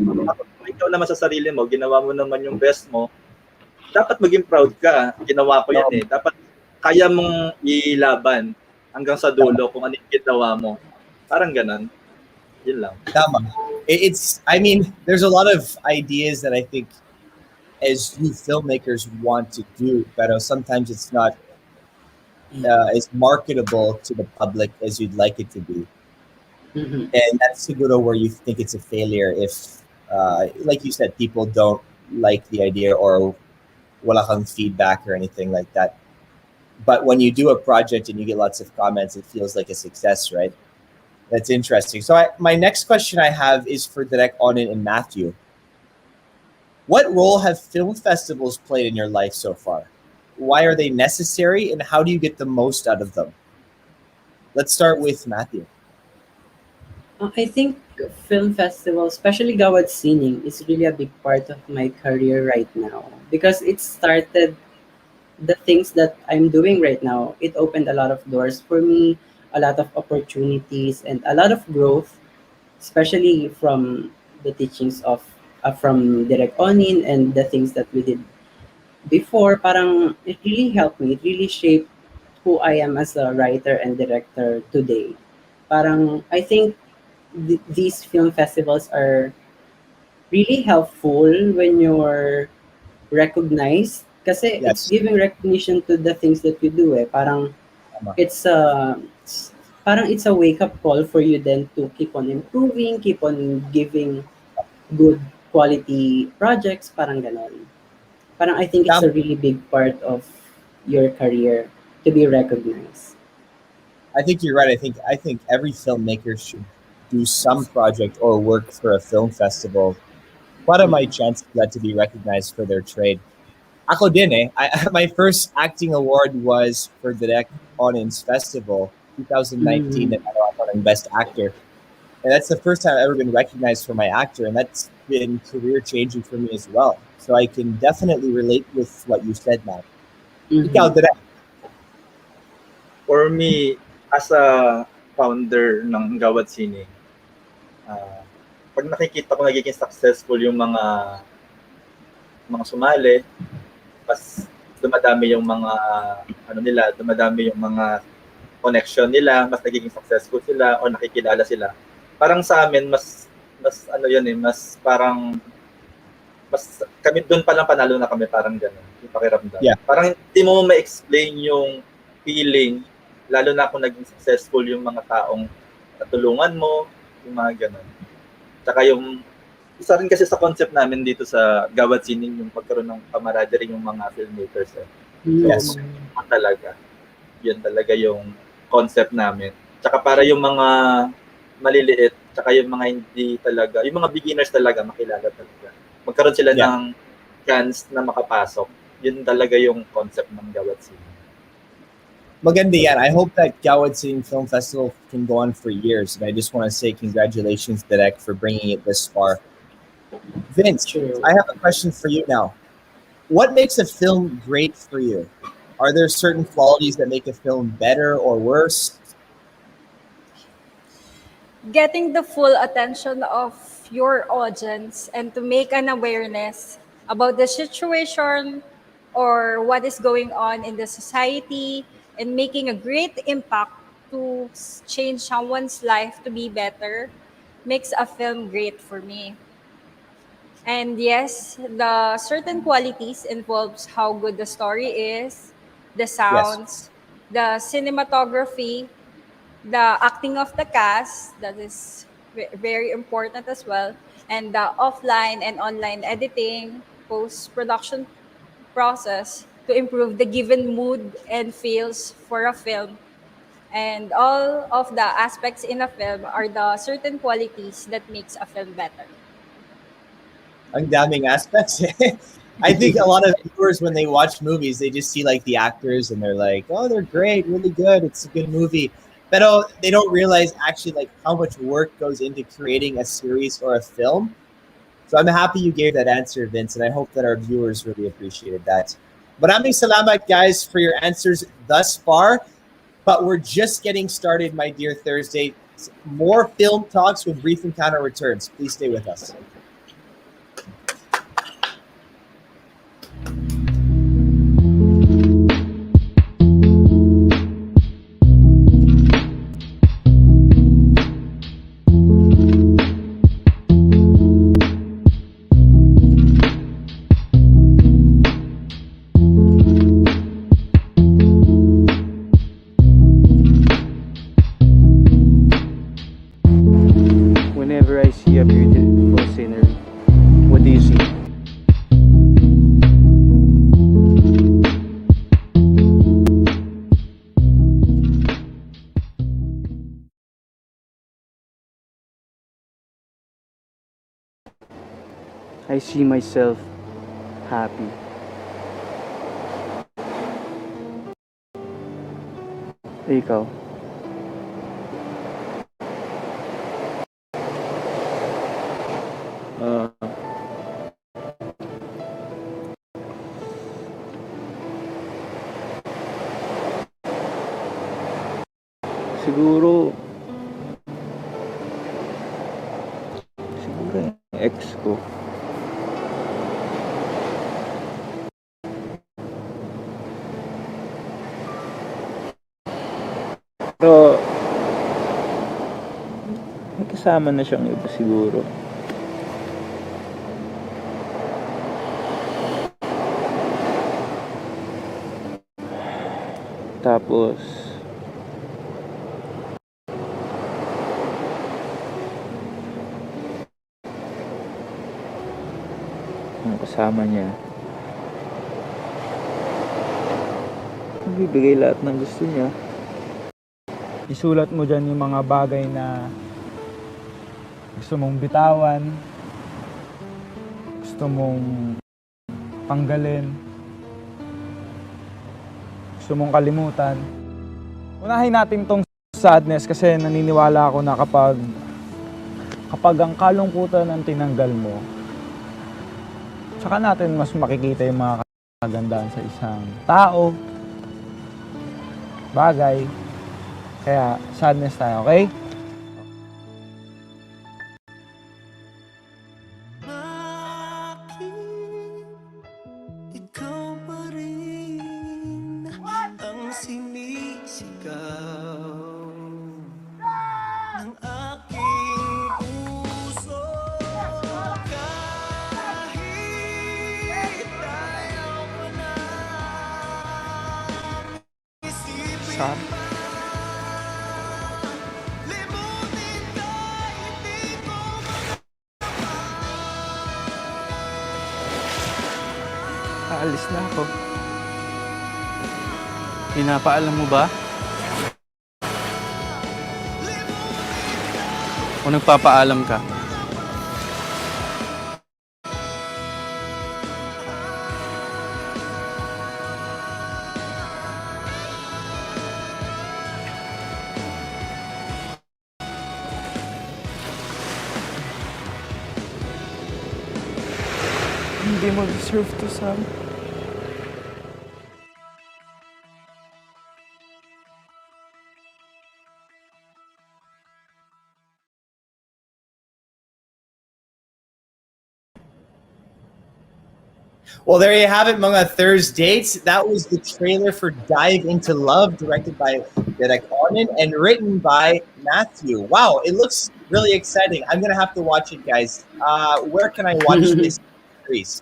ikaw naman sa sarili mo, ginawa mo naman yung best mo, dapat maging proud ka. Ginawa ko yan eh. Dapat kaya mong ilaban hanggang sa dulo kung ano yung ginawa mo. Parang ganun. Yun lang. Tama. I mean, there's a lot of ideas that I think as you filmmakers want to do, but sometimes it's not as marketable to the public as you'd like it to be. Mm-hmm. And that's Siguro where you think it's a failure if, like you said, people don't like the idea or wala kang feedback or anything like that. But when you do a project and you get lots of comments, it feels like a success, right? That's interesting. So my next question I have is for Direk Onin and Matthew. What role have film festivals played in your life so far? Why are they necessary, and how do you get the most out of them? Let's start with Matthew. I think film festival, especially Gawad Sining, is really a big part of my career right now because it started the things that I'm doing right now. It opened a lot of doors for me, a lot of opportunities, and a lot of growth, especially from the teachings of from Direk Onin and the things that we did before, parang it really helped me. It really shaped who I am as a writer and director today. Parang I think these film festivals are really helpful when you're recognized kasi it's Yes. giving recognition to the things that you do eh. Tama. It's a parang it's a wake up call for you then to keep on improving, keep on giving good quality projects, parang ganon. Parang I think it's Tama. a really big part of your career to be recognized. I think you're right. I think every filmmaker should do some project or work for a film festival. What am I Mm. chance for that to be recognized for their trade? Ako din eh. My first acting award was for Direct Audience Festival 2019 Mm. and I won ng Best Actor. And that's the first time I've ever been recognized for my actor, and that's been career changing for me as well. So I can definitely relate with what you said, Matt. Ikaw, Mhm. Direct. For me, as a founder ng Gawad Sining, ah, pag nakikita ko nagiging successful yung mga sumali, mas dumadami yung mga ano nila, dumadami yung mga connection nila, mas nagiging successful sila o nakikilala sila. Parang sa amin mas ano yun eh, mas parang mas kami doon pa lang panalo na kami parang gano'n, yung pakiramdam. Yeah. Parang hindi mo ma-explain yung feeling lalo na kung naging successful yung mga taong natulungan mo, yung mga gano'n. Tsaka yung isa rin kasi sa concept namin dito sa Gawad Sining yung pagkaroon ng camaraderie yung mga filmmakers eh. So, Yes. talaga. Yun talaga yung concept namin. Tsaka para yung mga maliliit, tsaka yung mga hindi talaga, yung mga beginners talaga, makilala talaga. Magkaroon sila Yeah. ng chance na makapasok. Yun talaga yung concept ng Gawad Sining. Maganda yan. I hope that Gawad City Film Festival can go on for years. And I just want to say congratulations, Direct, for bringing it this far. Vince, True. I have a question for you now. What makes a film great for you? Are there certain qualities that make a film better or worse? Getting the full attention of your audience and to make an awareness about the situation or what is going on in the society and making a great impact to change someone's life to be better makes a film great for me. And yes, the certain qualities involves how good the story is, the Yes. sounds, the cinematography, the acting of the cast, that is very important as well, and the offline and online editing, post production process to improve the given mood and feels for a film. And all of the aspects in a film are the certain qualities that makes a film better. Ang daming aspects. I think a lot of viewers, when they watch movies, they just see like the actors and they're like, oh, they're great, really good. It's a good movie. But they don't realize actually like how much work goes into creating a series or a film. So I'm happy you gave that answer, Vince, and I hope that our viewers really appreciated that. Maraming salamat, guys, for your answers thus far. But we're just getting started, my dear Thursday. More film talks with Brief Encounter returns. Please stay with us. Whenever I see a beautiful scenery, what do you see? I see myself happy. Ikaw? Ah, siguro siguro yung ex ko. Pero may kasama na siyang iba siguro. Tapos yung kasama niya bibigay lahat ng gusto niya. Isulat mo dyan yung mga bagay na gusto mong bitawan, gusto mong tanggalin, gusto mong kalimutan. Unahin natin tong sadness kasi naniniwala ako na kapag ang kalungkutan ang tinanggal mo, saka natin mas makikita yung mga kagandahan sa isang tao, bagay. Kaya sadness tayo, okay? Ikaw pa rin ang sinisigaw ng aking puso kahit ayaw ko na isipin Sad. limutin ka, hindi ko Aalis na ako. Pinapaalam mo ba? O nagpapaalam ka? Hindi mo deserve to, Sam. Well, there you have it, mga Thursdates. That was the trailer for Dive Into Love, directed by Derek Onen and written by Matthew. Wow, it looks really exciting. I'm gonna have to watch it, guys. Where can I watch this series?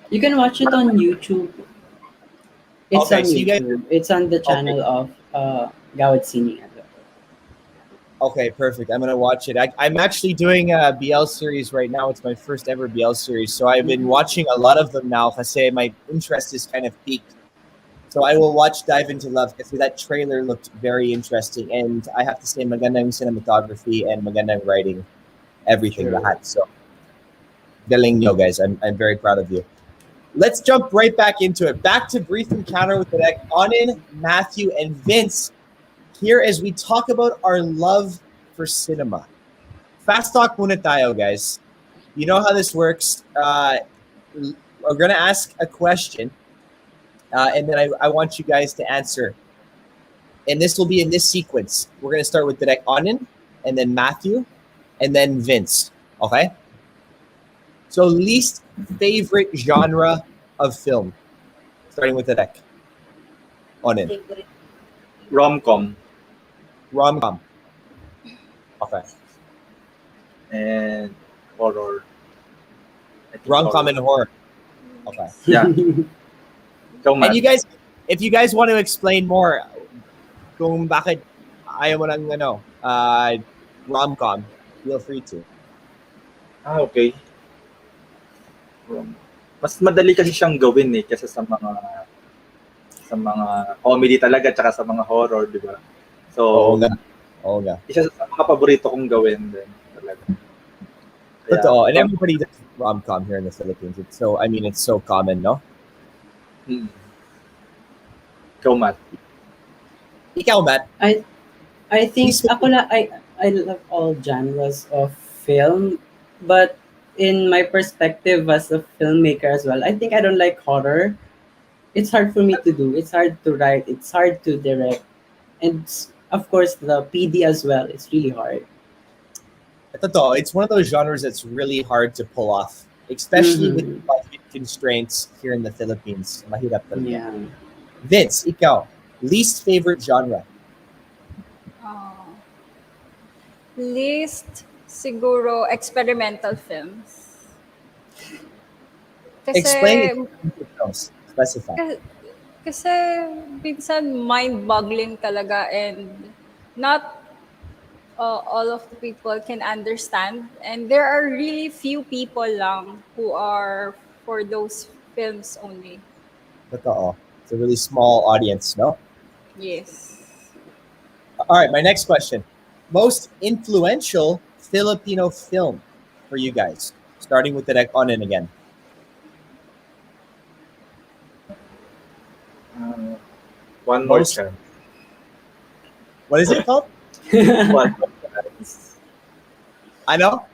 You can watch it on YouTube. It's Okay, on so you guys- YouTube. It's on the channel of Gawad Sini. Okay, perfect. I'm gonna watch it. I'm actually doing a BL series right now. It's my first ever BL series, so I've been watching a lot of them now. Kasi my interest is kind of peaked. So I will watch Dive Into Love because that trailer looked very interesting, and I have to say, magandang cinematography and magandang writing, everything lahat. So, galing nyo, guys. I'm very proud of you. Let's jump right back into it. Back to Brief Encounter with the Deck. Onin, Matthew, and Vince here as we talk about our love for cinema. Fast talk muna tayo, guys. You know how this works. We're going to ask a question, and then I want you guys to answer. And this will be in this sequence. We're going to start with Direk Onin, and then Matthew, and then Vince. Okay? So least favorite genre of film. Starting with Direk. Onin. Rom-com. Rom-com. Okay. And horror. I think Rom-com and horror. horror. Okay. Yeah. Ikaw, Matt. And you guys, if you guys want to explain more kung bakit ayaw mo ng rom-com, feel free to. Okay. Mas madali kasi siyang gawin kaysa sa mga comedy talaga tsaka sa mga horror, di ba? So, Oo nga. isa sa mga paborito kong gawin din talaga. Kaya, Totoo. And everybody does rom-com here in the Philippines. It's so common, no? Ikaw, Matt. Ikaw, Matt. I think I love all genres of film, but in my perspective as a filmmaker as well, I think I don't like horror. It's hard for me to do. It's hard to write. It's hard to direct, and of course the PD as well. It's really hard. Totoo. It's one of those genres that's really hard to pull off. especially with Mhm. budget constraints here in the Philippines. Mahirap talaga. Yeah. Vince, ikaw, least favorite genre? Uh, Least siguro experimental films. Kasi Explain experimental films. Specify. Ka- Kasi minsan mind-boggling talaga and not all of the people can understand. And there are really few people lang who are for those films only. Totoo. It's a really small audience, no? Yes. All right, my next question. Most influential Filipino film for you guys. Starting with the Onin again. Uh, one more Most, chance. what is it called? One more chance. I know.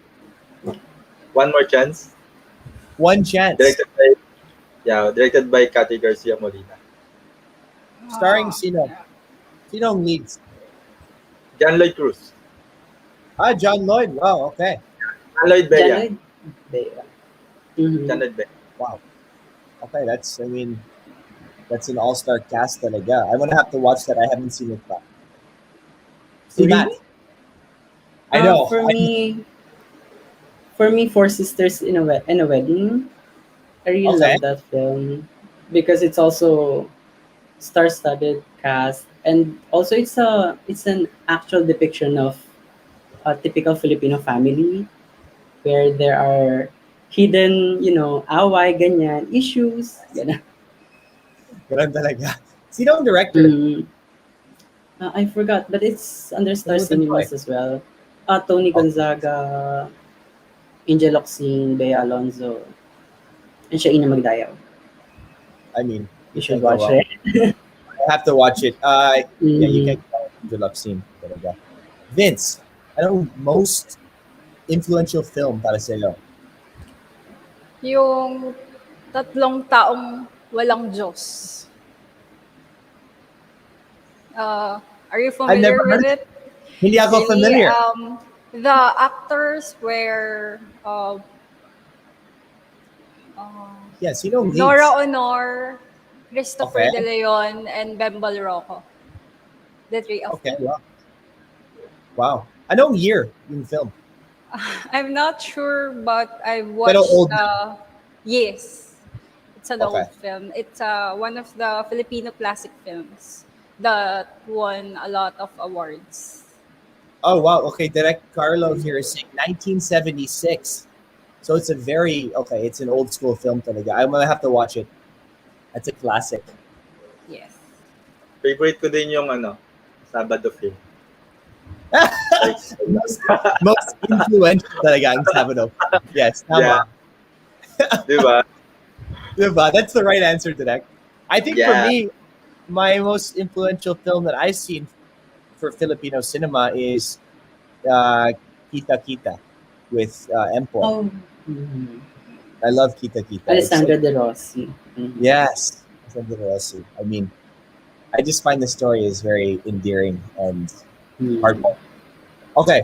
One more chance. One Chance. Directed by Cathy Garcia Molina. Starring sino? Sino ang leads? John Lloyd Cruz. John Lloyd. Wow, okay. John Lloyd Bea. Janoid. Bea. Mhm. John Lloyd Bea. Wow. Okay, that's an all-star cast talaga. I'm gonna have to watch that. I haven't seen it pa. See, Matt. Really? I know. For me, Four Sisters in a Wedding. I really Okay. love that film because it's also star-studded cast, and also it's an actual depiction of a typical Filipino family where there are hidden, away, ganyan, issues, ganyan. Ganun talaga. Sino ang director? Mm, I forgot, but it's under Star Kalimutan ko Cinemas as well. Tony Oh, Gonzaga, Angel Locsin, Bea Alonzo, and Shaina Magdayaw. I mean, You you can should go watch wrong. it. I have to watch it. Yeah, you Mhm. can good luck scene talaga. Vince, anong most influential film para sa iyo? Yung tatlong taong walang Diyos. Are you I've never familiar with heard. it? Hindi ako Really, familiar. the actors were Yeah, sino ang leads? Nora Honor, Christopher Okay. De Leon, and Bembal Rocco. The three of Okay, them. wow. Wow. Anong year yung film? I'm not sure, but I Pero watched. old. Yes, it's an Okay. old film. It's one of the Filipino classic films that won a lot of awards. Oh, wow. Okay, Direct Carlo here is saying 1976. So it's it's an old school film talaga. I'm gonna have to watch it. That's a classic. Yes. Favorite ko din yung Sabado film. Most influential talaga ang Sabado. Yes, tama. Di ba? Diba? That's the right answer, Direct. I think for Yeah. me, my most influential film that I've seen for Filipino cinema is Kita Kita with Empoy. Oh. Mhm. I love Kita Kita. Alessandra De Rossi. Mhm. Yes, Alessandra Rossi. I mean, I just find the story is very endearing and Mhm. heartwarming. Okay.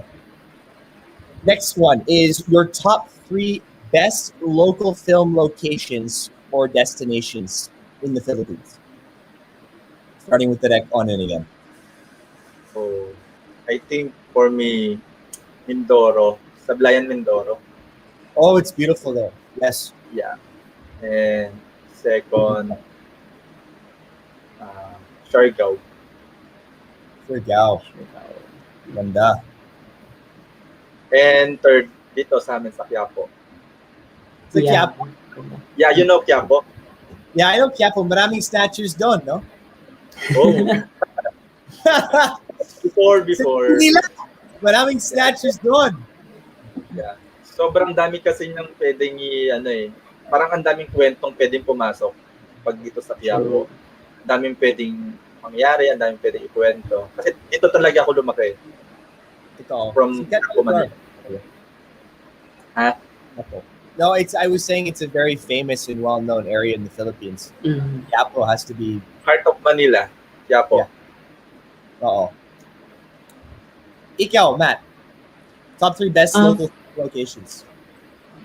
Next one is your top 3 best local film locations or destinations in the Philippines. Starting with the deck on in again. So, I think for me, Mindoro. Sablayan, Mindoro. Oh, it's beautiful there. Yes. Yeah. And second, Siargao. Surigao. Ganda. And third, dito sa amin sa Quiapo. Sa Yeah. Quiapo. Yeah, you know Quiapo? Yeah, I know Quiapo. Maraming statues doon, no? Oh, before. Hindi lang. Maraming statues doon. Yeah. Sobrang dami kasi niyang pwedeng parang ang daming kwentong pwedeng pumasok pag dito sa Quiapo. Ang daming pwedeng mangyari, ang daming pwedeng ikwento. Kasi dito talaga ako lumaki. Ito. From Sikat Quiapo, lugar. Manila. Ha? Ito. No, I was saying it's a very famous and well-known area in the Philippines. Mhm. Quiapo has to be. Heart of Manila, Quiapo. Yeah. Oo. Ikaw, Matt. Top 3 best local locations.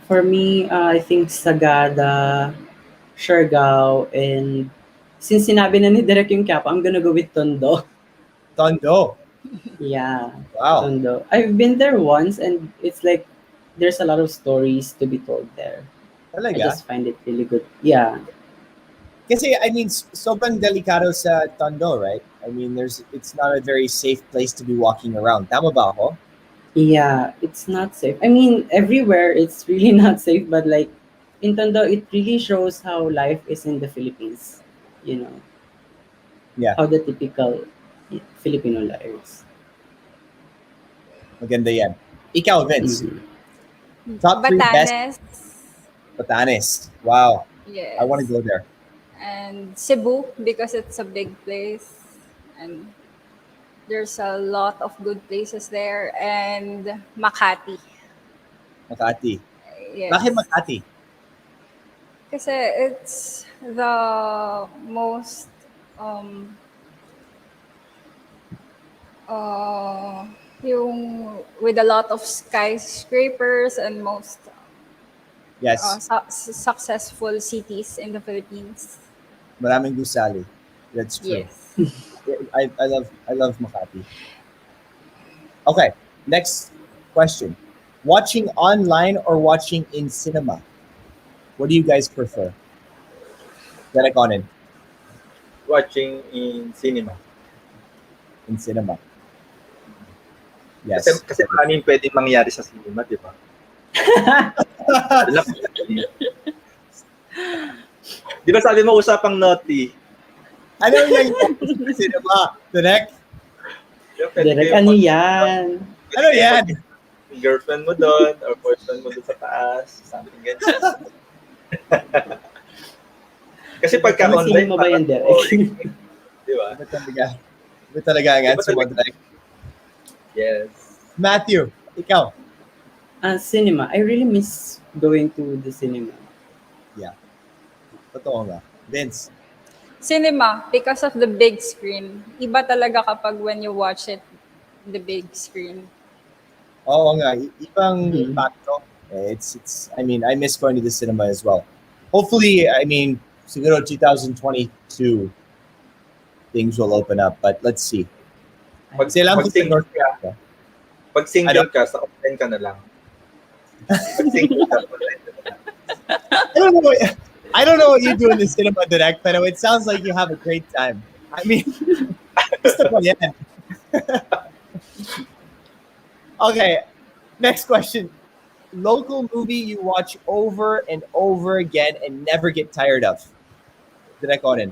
For me, I think Sagada, Siargao, and since sinabi na ni Derek yung Quiapo, I'm gonna go with Tondo. Tondo. Yeah, Wow. Tondo. I've been there once, and it's like there's a lot of stories to be told there. I Talaga? just find it really good. Yeah, Kasi, I mean, sobrang delikado sa Tondo, right? I mean, it's not a very safe place to be walking around. Tama ba ako? yeah, it's not safe. I mean, everywhere it's really not safe, but like in Tondo, it really shows how life is in the Philippines. You know, Yeah. how the typical Filipino lives. Maganda yan. Ikaw, Vince. Mhm. Top 3 best Batanes. Batanes. Wow. I want to Yes. go there. And Cebu because it's a big place and there's a lot of good places there. And Makati. Makati. Bakit Yes. Makati? Kasi it's the most um uh yung with a lot of skyscrapers and most Yes. successful cities in the Philippines. Maraming gusali. That's true. Yes. I love Makati. Okay. Next question. Watching online or watching in cinema? What do you guys prefer? Direct on Watching in cinema. in cinema. Kasi, Yes. kasi maraming pwedeng mangyari sa cinema, di ba? Alam mo, di ba sabi mo usapang naughty? Ano yung sa cinema? Direct? Di ba, pwede Derek, kayo ano mag- yan? Ano yan? yung girlfriend mo doon or boyfriend mo doon sa taas, something ganyan. Kasi pagka Ano online, cinema ba yan, Derek? di ba? Iba talaga ang Iba answer mo, talaga. Direct. Yes. Matthew, ikaw. Cinema. I really miss going to the cinema. Totoo nga. Vince. Cinema because of the big screen. Iba talaga kapag when you watch it the big screen. Oo nga. Ibang Mhm. impacto. I mean, I miss going to the cinema as well. Hopefully, I mean, siguro 2022, things will open up. But let's see. Pag, Kasi alam ko pag, sa single North ka, America. pag single ka, sa online ka na lang. Pag single ka, online ka na lang. I don't know what you do in the cinema, Direct, but it sounds like you have a great time. I mean, gusto ko yan. Okay, next question. Local movie you watch over and over again and never get tired of. Direct on in.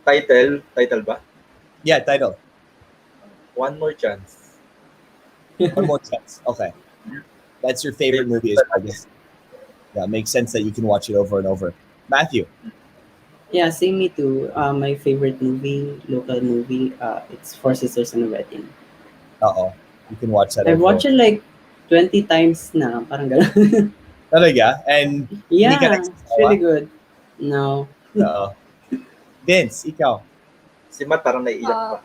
Title ba? Yeah, title. One More Chance. One more chance. Okay. That's your favorite movie, I guess. Yeah, it makes sense that you can watch it over and over. Matthew. Yeah, same me too. My favorite movie, local movie, it's Four Sisters and a Wedding. Uh-oh. You can watch that I've over. watched it like 20 times na, parang gano'n. Talaga? And Yeah, hindi ka it's really good. No. Uh-oh. Vince, ikaw. Si Matt parang naiiyak pa.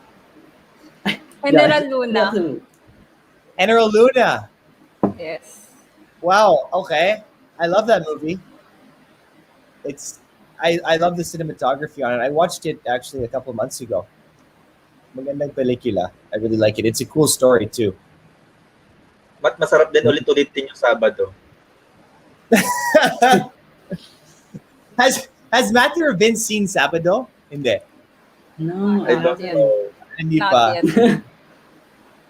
General Yeah, Luna. that's a- General Luna. Yes. Wow. Okay. I love that movie. I love the cinematography on it. I watched it actually a couple of months ago. Magandang pelikula. I really like it. It's a cool story too. Matt, masarap din ulit-ulitin yung Sabado. Has Matthew or Vince seen Sabado? Hindi. No, I Not don't yet. know. Hindi Not pa. yet.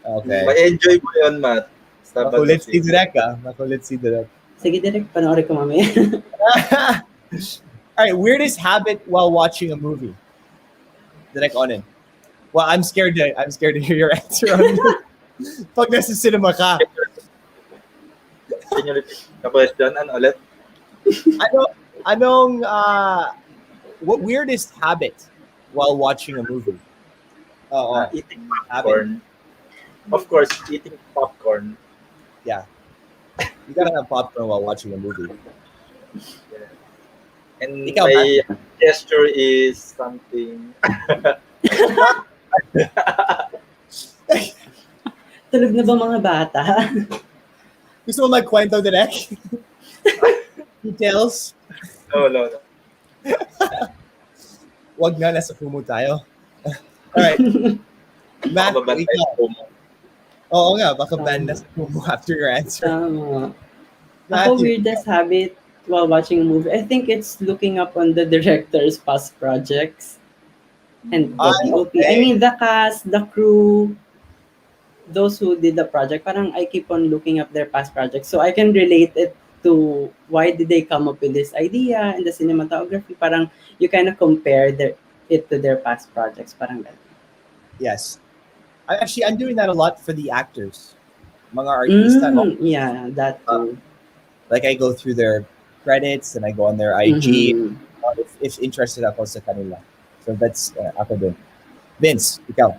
Okay. Ma-enjoy mo yun, Matt. Sabado. Makulit si Direk, ah. Makulit si Direk. sige, direct, panoorin ko mamaya. All right. Weirdest habit while watching a movie. Direk on in. Well, I'm scared to hear your answer on this. Pag nasa cinema ka. Can you repeat the question? Ano ulit? What weirdest habit while watching a movie? Eating popcorn. Of course, eating popcorn. Yeah. You gotta have popcorn while watching a movie. And Ikaw, my gesture is something. Tulog na ba mga bata? Gusto mo magkwento direct? Details? No. Wag na, nasa Kumu tayo. Alright. Matt, Makababantay ikaw. po mo. Oo nga, baka ban Tama. na sa Kumu after your answer. Tama. Ako, Matthew, weirdest habit while watching a movie, I think it's looking up on the director's past projects and the DOP. okay. I mean, the cast, the crew, those who did the project, parang I keep on looking up their past projects so I can relate it to why did they come up with this idea and the cinematography. Parang you kind of compare it to their past projects. Parang ganun. Yes. I'm doing that a lot for the actors. Mga artista, no? Yeah, that too. Like I go through their credits and I go on their IG Mhm. if interested ako sa kanila. So that's ako din. Vince, ikaw.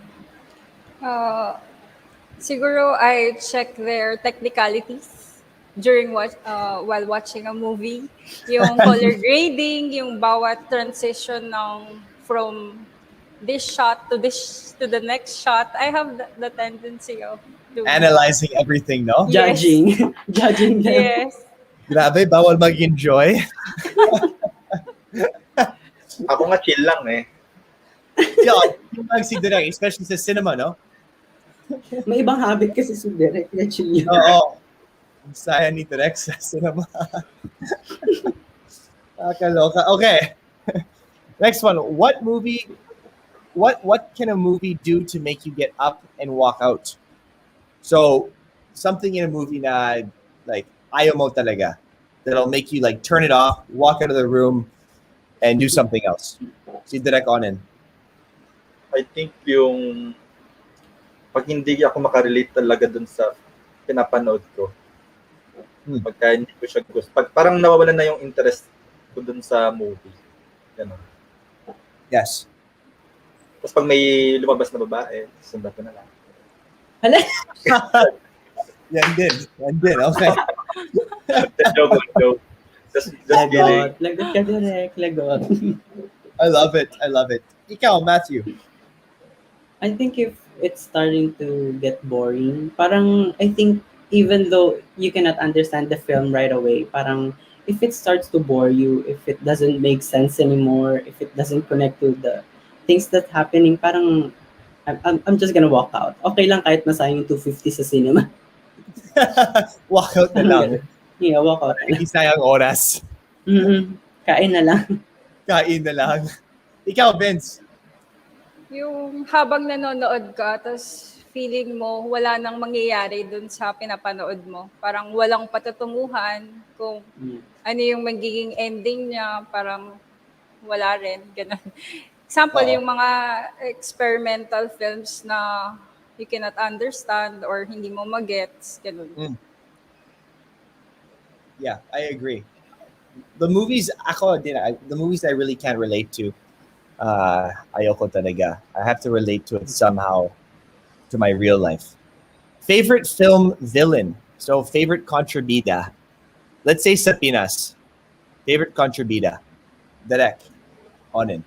Siguro I check their technicalities during while watching a movie. Yung color grading, yung bawat transition ng from this shot to the next shot. I have the tendency of doing Analyzing everything, no? Yes. Judging. Judging them. Yes. Grabe, bawal mag-enjoy. Ako nga chill lang eh. Yung lang si Direk, especially sa cinema, no? May ibang habit kasi si Derek. Actually. Oo. Ang saya ni Direk sa cinema. Kaloka. Okay. Next one. What can a movie do to make you get up and walk out? So, something in a movie na like ayaw mo talaga that'll make you like turn it off, walk out of the room, and do something else. Si Direk Onen. I think yung pag hindi ako makarelate talaga dun sa pinapanood ko. Pagka hindi ko siya gusto. Pag parang nawawalan na yung interest ko dun sa movie. Ganun. Yes. Tapos pag may lumabas na babae, sundan ko na lang. Hala? Yan din. Okay. Joke. Just kidding. Lagot. Lagot ka, Derek. Lagot. I love it. Ikaw, Matthew. I think if it's starting to get boring, parang I think even though you cannot understand the film right away, parang if it starts to bore you, if it doesn't make sense anymore, if it doesn't connect to the things that happening, parang I'm just gonna walk out. Okay lang kahit masayang yung 250 sa cinema. Walk out na lang. Yeah, walk out na lang. Hindi sayang oras. Kain na lang. Kain na lang. Ikaw, Vince. Yung habang nanonood ka, tapos feeling mo wala nang mangyayari dun sa pinapanood mo. Parang walang patutunguhan kung ano yung magiging ending niya, parang wala rin. Ganun. Example, yung mga experimental films na you cannot understand or hindi mo magets. Ganun. Yeah, I agree. The movies I really can't relate to, ayoko talaga. I have to relate to it somehow to my real life. Favorite film villain. So favorite contribida. Let's say sa Pinas. Favorite contribida. Direk. Onin.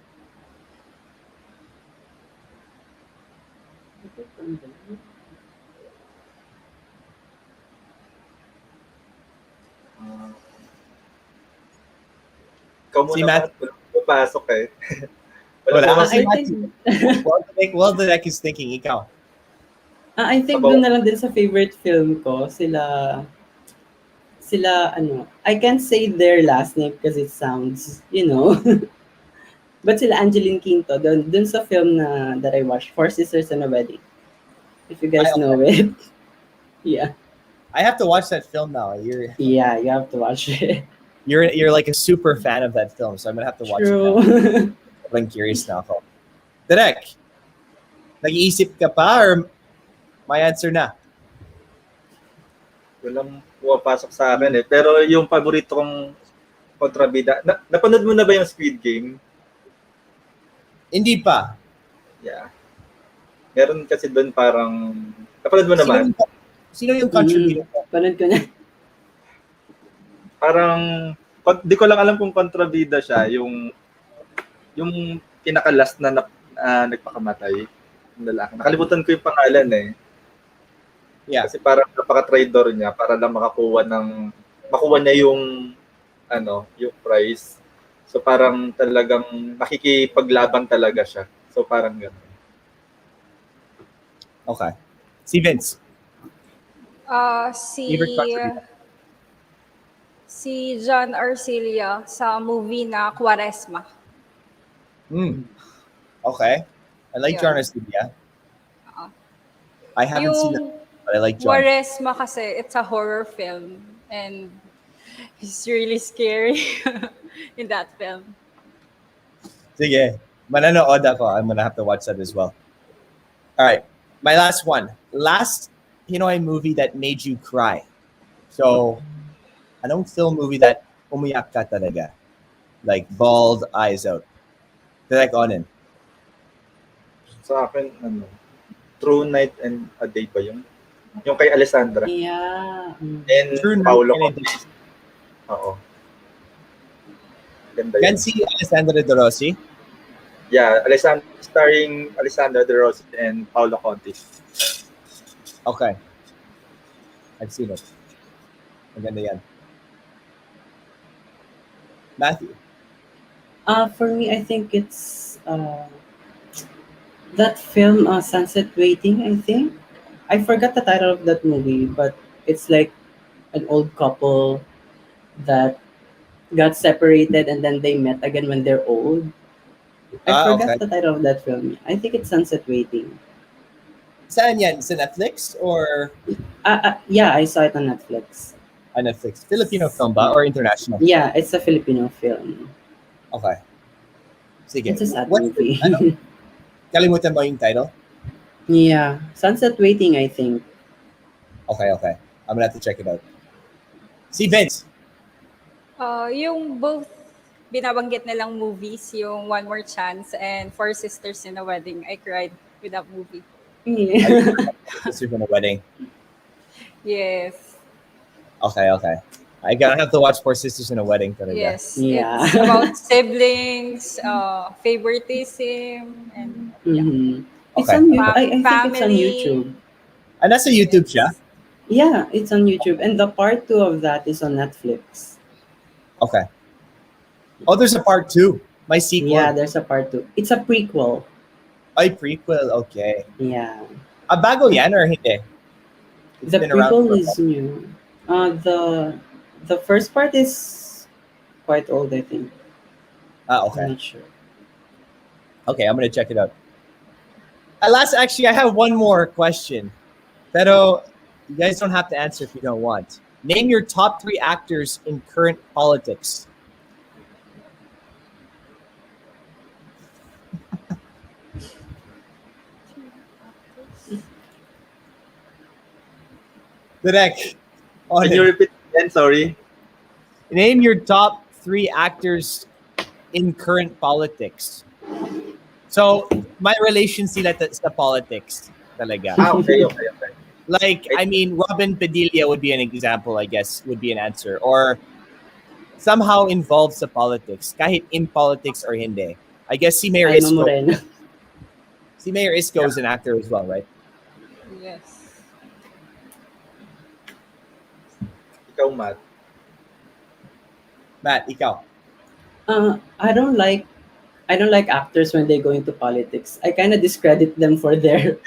Ikaw muna Si Matt. Papasok eh. Wala. I think Well, Direk is thinking. Ikaw. I think doon na lang din sa favorite film ko, sila I can't say their last name because it sounds, but sila Angeline Quinto, dun sa film that I watched, Four Sisters and a Wedding. If you guys know it. Yeah. I have to watch that film now. Yeah, you have to watch it. You're like a super fan of that film, so I'm gonna have to watch it now. True. I'm curious na ako. Direk, nag-iisip ka pa or may answer na? Walang pumapasok sa akin eh. Pero yung paborito kong kontrabida, napanood mo na ba yung Squid Game? Hindi pa. Yeah. Meron kasi doon parang, napanood mo naman? Sino yung contributor? Panood ko na. Parang, di ko lang alam kung kontrabida siya, yung pinaka-last na nagpakamatay. Lalaki. Nakalimutan ko yung pangalan eh. Yeah. Kasi parang napaka-traidor niya para lang makuha niya yung yung prize. So parang talagang nakikipaglaban talaga siya. So parang gano'n. Okay. Si Vince, Si favorite contributor. si John Arcilla sa movie na Quaresma. Okay. I like John Yun. Arcilla. Oo. I haven't seen it, Yung but I like John. Quaresma kasi, it's a horror film. And he's really scary in that film. Sige. Mananood ako. I'm gonna have to watch that as well. All right. My last one. Last Pinoy movie that made you cry. So, anong film movie that umiyak ka talaga? Like, bawled eyes out. Direct Onin. Sa akin, True Night and a Day ba yun? Yung kay Alessandra. Yeah. And True Night Paolo and a Contis. Oo. Ganda yun. Yan si Alessandra De Rossi. Yeah, starring Alessandra De Rossi and Paolo Contis. Okay. I've seen it. Maganda yan. Matthew. For me, I think it's that film, Sunset Waiting, I think. I forgot the title of that movie, but it's like an old couple that got separated and then they met again when they're old. I Okay. forgot the title of that film. I think it's Sunset Waiting. Saan yan? Sa Netflix or Yeah, I saw it on Netflix. on Netflix? Filipino film ba or international? Yeah, it's a Filipino film. Okay. Sige. It's a sad What's movie. the, kalimutan mo yung title? Yeah, Sunset Waiting, I think. Okay. I'm gonna have to check it out. Si Vince. Yung both binabanggit nilang movies, yung One More Chance and Four Sisters in a Wedding, I cried with that movie. Yeah. Sisters in a Wedding. Yes. Okay. I gotta have to watch Four Sisters in a Wedding talaga. Yes. Yeah. It's about siblings, favoritism, and Mhm. It's Okay. on YouTube. I think it's on family. YouTube. Ah, nasa YouTube siya? Yeah, it's on YouTube. And the part 2 of that is on Netflix. Okay. Oh, there's a part 2. My sequel. Yeah, there's a part 2. It's a prequel. Ay, prequel. Okay. Yeah. Bago yan or hindi? It's The been around prequel for a is while. new. The first part is quite old, I think. I'm Okay. not sure. Okay, I'm gonna check it out. Actually, I have one more question. Pero you guys don't have to answer if you don't want. Name your top 3 actors in current politics. Direk. Can you repeat again? Sorry. Name your top 3 actors in current politics. So, my relation sila sa politics talaga. Okay. Like, I mean, Robin Padilla would be an example, I guess, would be an answer. Or somehow involved sa politics, kahit in politics or hindi. I guess si Mayor Alma Isko. Moreno. Si Mayor Isko is an actor as well, right? Yes. Ikaw, Matt. Matt, ikaw. I don't like actors when they go into politics. I kind of discredit them for their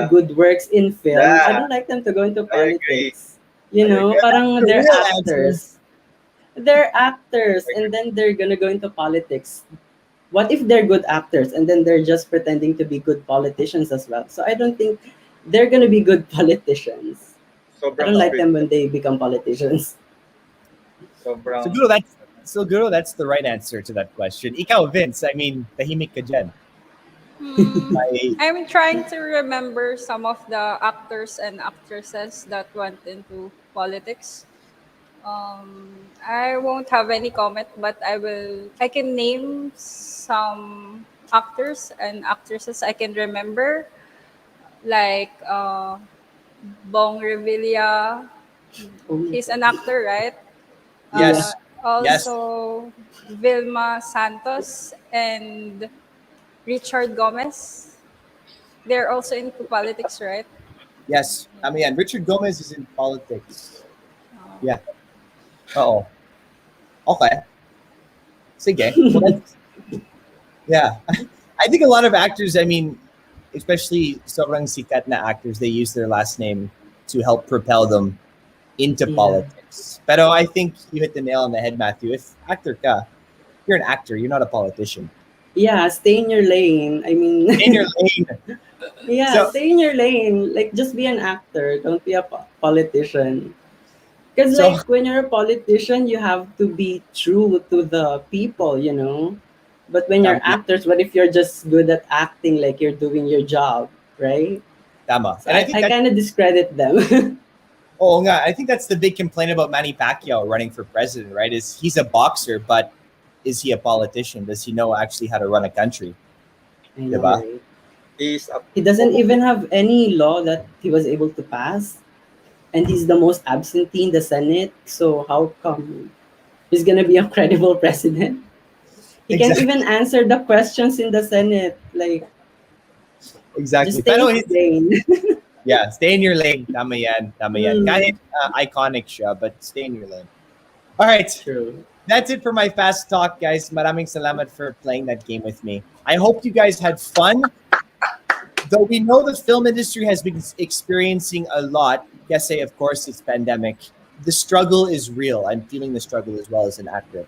good works in film. Yeah. I don't like them to go into I agree. politics. You know, parang they're real actors. They're actors, and then they're gonna go into politics. What if they're good actors and then they're just pretending to be good politicians as well? So I don't think they're gonna be good politicians. I Sobrang don't like agree. them when they become politicians. Sobrang Siguro that's the right answer to that question. Ikaw, Vince, I mean, tahimik ka dyan. I'm trying to remember some of the actors and actresses that went into politics. I won't have any comment, but I can name some actors and actresses I can remember, like Bong Revilla. He's an actor, right? Yes. Also, Vilma Santos and Richard Gomez. They're also into politics, right? Yes. I mean, and Richard Gomez is in politics. Yeah. Oh. Okay. Sige. Well, yeah. I think a lot of actors, I mean, especially sobrang sikat na actors, they use their last name to help propel them into Yeah. politics. Pero I think you hit the nail on the head, Matthew. If actor ka, you're an actor, you're not a politician. Yeah, stay in your lane. I mean, In your lane. yeah, So, stay in your lane. Like, just be an actor. Don't be a politician. Because, so like, when you're a politician, you have to be true to the people, you know? But when you're tama, actors, what if you're just good at acting, like you're doing your job, right? tama. So And I think I that, kind of discredit them. oh, nga, I think that's the big complaint about Manny Pacquiao running for president, right? Is he's a boxer, but is he a politician? Does he know actually how to run a country? I know, Diba? right? He's up. He doesn't even have any law that he was able to pass. And he's the most absentee in the Senate. So how come he's gonna be a credible president? He can't Exactly. even answer the questions in the Senate. Like, just Exactly. stay Pero in his lane. yeah, stay in your lane. Tama yan. Tama yan. Mm, Kahit iconic siya, but stay in your lane. All right. true. That's it for my fast talk, guys. Maraming salamat for playing that game with me. I hope you guys had fun. Though we know the film industry has been experiencing a lot, kasi of course it's pandemic. The struggle is real. I'm feeling the struggle as well as an actor.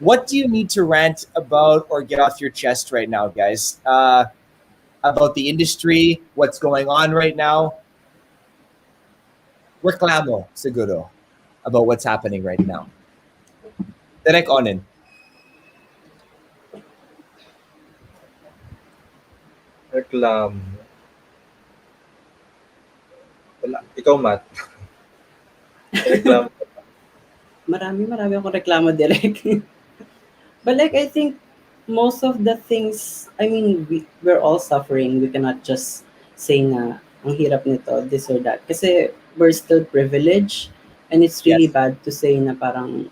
What do you need to rant about or get off your chest right now, guys? About the industry, what's going on right now? Reklamo, siguro, about what's happening right now. Direct onin. Reklam. Wala. Ikaw, Matt. Reklam. Marami akong reklamo direct. But like, I think most of the things, I mean, we're all suffering. We cannot just say na ang hirap nito, this or that. Kasi we're still privileged, and it's really Yes. bad to say na parang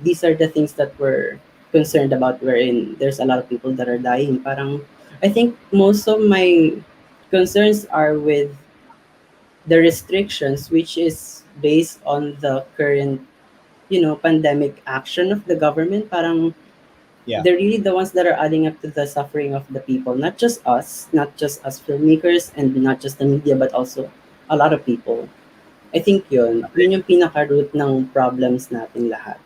these are the things that we're concerned about, wherein there's a lot of people that are dying. Parang, I think most of my concerns are with the restrictions, which is based on the current, pandemic action of the government. Parang Yeah. they're really the ones that are adding up to the suffering of the people, not just us filmmakers and not just the media, but also a lot of people. I think yun yung pinaka-root ng problems natin lahat,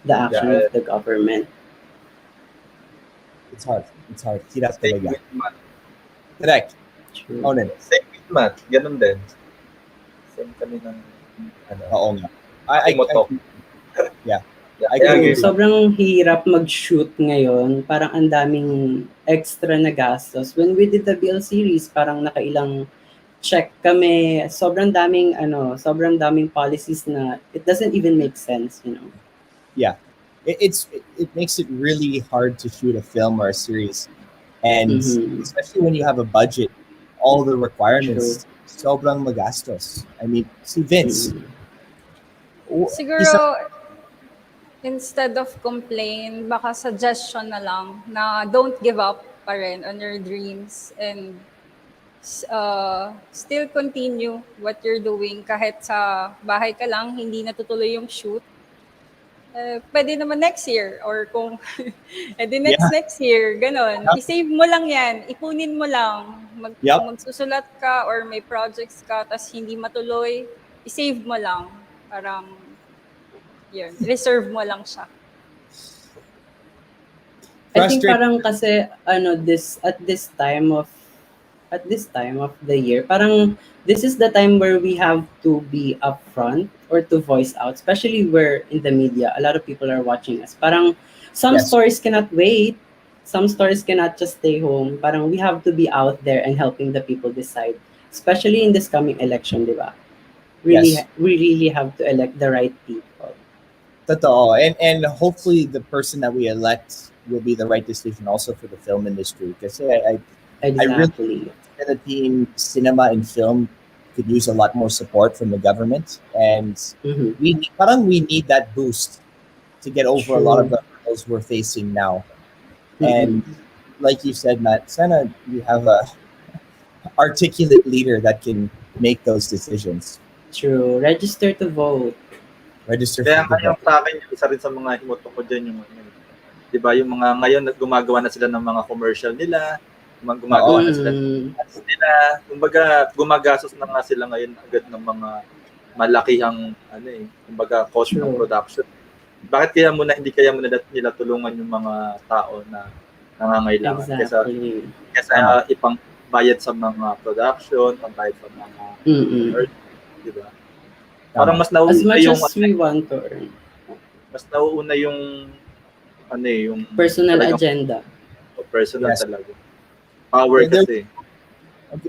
the action Yeah, of the government. It's hard. It's hard. Hirap same talaga. with Matt. Direct. True. Onin. Same with Matt. Ganun din. Same kami ng ano. Oo nga. I Kumotok. yeah. Yeah, I I agree. agree. Sobrang hirap mag-shoot ngayon. Parang ang daming extra na gastos. When we did the BL series, parang nakailang check kami. Sobrang daming policies na it doesn't even make sense, Yeah. It makes it really hard to shoot a film or a series, and Mhm. especially when you have a budget, all the requirements sobrang magastos. I mean, see Vince. Mhm. Siguro, instead of complain, baka suggestion na lang na don't give up pa rin on your dreams and still continue what you're doing kahit sa bahay ka lang, hindi natutuloy yung shoot. Pwede naman next year or kung next year, ganon. Yup. I-save mo lang yan, ipunin mo lang. Yup. Magsusulat ka or may projects ka tas hindi matuloy, i-save mo lang. Parang, yun, reserve mo lang siya. I think Frustrated. parang kasi at this time of the year, parang this is the time where we have to be upfront or to voice out, especially where in the media, a lot of people are watching us. Parang some Yes. stories cannot wait. Some stories cannot just stay home. Parang we have to be out there and helping the people decide, especially in this coming election, di ba? Yes. We really have to elect the right people. Totoo. And hopefully the person that we elect will be the right decision also for the film industry. Because I Exactly. Philippine cinema and film could use a lot more support from the government, and Mhm. we need that boost to get over a lot of True. the hurdles we're facing now. Mhm. And like you said, Matt, sana you have articulate leader that can make those decisions. True. Register to vote. Register Kaya for the ngayon vote. sa akin, yung isa rin sa mga himotok ko dyan yung, di ba, yung mga ngayon gumagawa na sila ng mga commercial nila, gumagawa na sila ng ads nila, kumbaga gumagastos na nga sila ngayon agad ng mga malakihang kumbaga cost ng True. production. Bakit hindi kaya muna nila tulungan yung mga tao na nangangailangan Exactly. kesa ipang bayad sa mga production, pambayad sa mga di ba? Parang mas As nauuna much yung as we want to earn. mas nauuna yung yung Personal talagang agenda. personal Yes. talaga. Power There- kasi.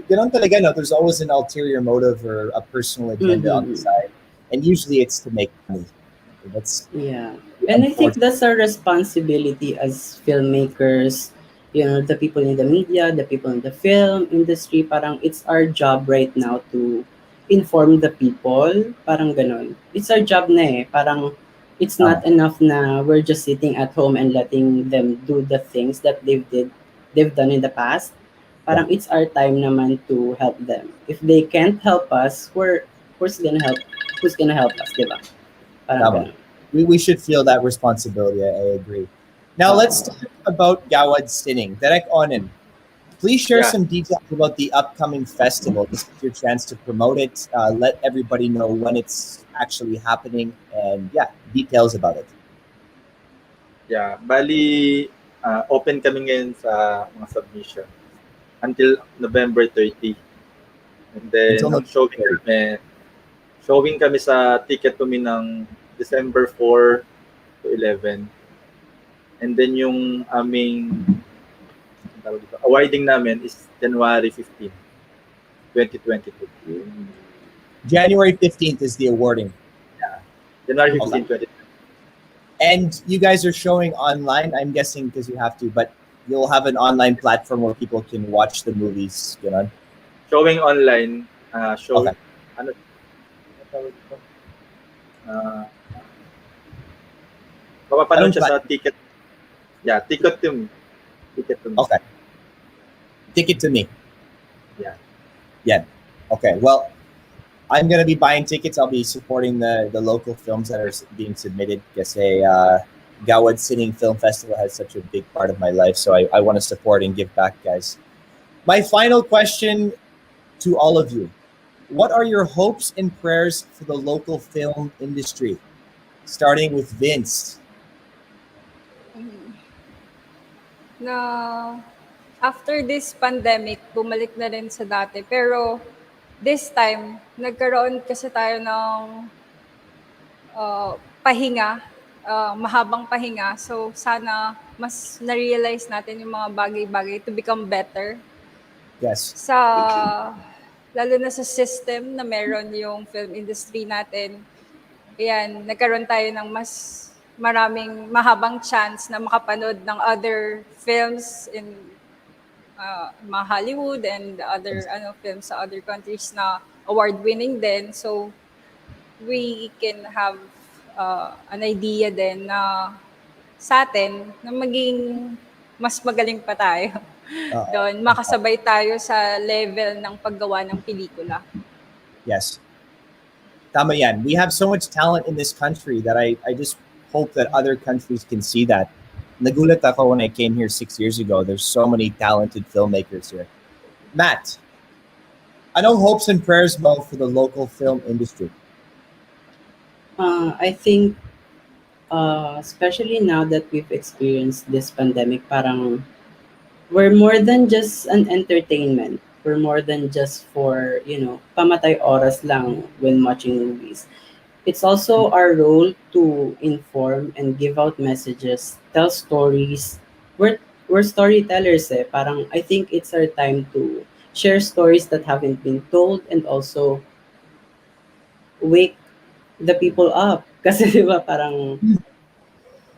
Ganun talaga, no? There's always an ulterior motive or a personal agenda on the side. And usually it's to make money. That's Yeah. And I think that's our responsibility as filmmakers, the people in the media, the people in the film industry, parang it's our job right now to inform the people, parang ganon. It's our job na eh, parang it's not enough na we're just sitting at home and letting them do the things that they've done in the past. Parang it's our time naman to help them. If they can't help us, who's gonna help us, diba? Parang Tama. ganon. We should feel that responsibility. I agree. Now let's talk about Gawad Sining. Derek Onen, please share some details about the upcoming festival. This is your chance to promote it. Let everybody know when it's actually happening and details about it. Yeah, bali open kami ngayon sa mga submission until November 30. And then showing kami sa Ticket to Me ng December 4 to 11. And then yung aming awarding namin is January 15, 2022. January 15th is the awarding. Yeah. January 15, 2022. And you guys are showing online, I'm guessing, because you have to, but you'll have an online platform where people can watch the movies, Showing online, Okay. Mapapanood siya sa Ticket. Yeah, Ticket to Me. Ticket to Me. Okay. Ticket to Me. Yeah. Yeah. Okay. Well, I'm going to be buying tickets. I'll be supporting the local films that are being submitted. Kasi Gawad Sining Film Festival has such a big part of my life. So I want to support and give back, guys. My final question to all of you. What are your hopes and prayers for the local film industry? Starting with Vince. Na after this pandemic, bumalik na rin sa dati. Pero this time, nagkaroon kasi tayo ng pahinga, mahabang pahinga. So sana mas na-realize natin yung mga bagay-bagay to become better. Yes. Lalo na sa system na meron yung film industry natin. Ayan, nagkaroon tayo ng mas maraming mahabang chance na makapanood ng other films in mga Hollywood and other films sa other countries na award-winning din. So, we can have an idea din na sa atin na maging mas magaling pa tayo. Doon, makasabay tayo sa level ng paggawa ng pelikula. Yes. Tama yan. We have so much talent in this country that I just hope that other countries can see that. Nagulat ako when I came here 6 years ago. There's so many talented filmmakers here. Matt, anong hopes and prayers mo for the local film industry? I think, especially now that we've experienced this pandemic, parang we're more than just an entertainment. We're more than just for, pamatay oras lang when watching movies. It's also our role to inform and give out messages, tell stories. We're storytellers eh. Parang I think it's our time to share stories that haven't been told and also wake the people up. Kasi diba parang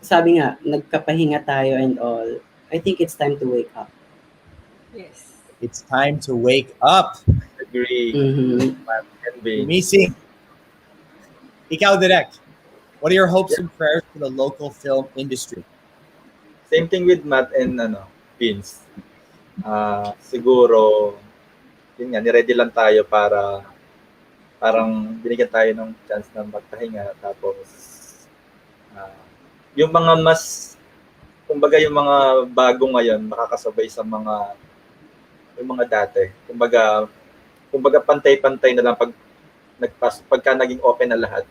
sabi nga, nagkapahinga tayo and all. I think it's time to wake up. Yes. It's time to wake up. Agree. Missing. Ikaw, Direk, what are your hopes and prayers for the local film industry? Same thing with Matt and Vince. Siguro yun nga, ni-ready lang tayo para parang binigyan tayo ng chance na magpahinga. Tapos, ah, yung mga mas, kumbaga yung mga bago ngayon, makakasabay sa yung mga dati. Kumbaga pantay-pantay na lang pagka naging okay na lahat.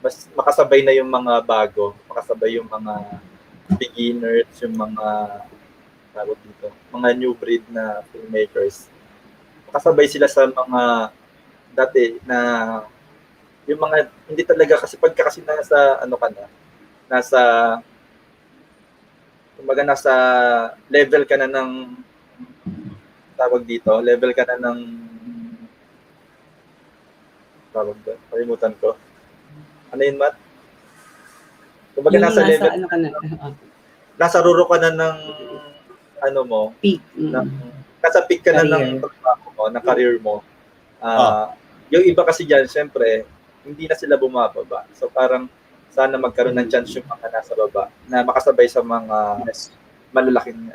Mas makasabay na yung mga bago, makasabay yung mga beginners, yung mga tawag dito, mga new breed na filmmakers. Makasabay sila sa mga dati na yung mga hindi talaga kasi pagka kasi nasa ano ka na, nasa kumbaga nasa level ka na ng tawag dito, level ka na ng tawag doon, kalimutan ko. Ano yun, Matt? Kumbaga Yung nasa nasa level, ano ka na, nasa ruro ka na ng ano mo, peak. ng, nasa peak ka na ng Career. trabaho mo, ng career mo. Oh. Yung iba kasi dyan, syempre, hindi na sila bumababa. So parang sana magkaroon ng chance yung mga nasa baba na makasabay sa mga malalaking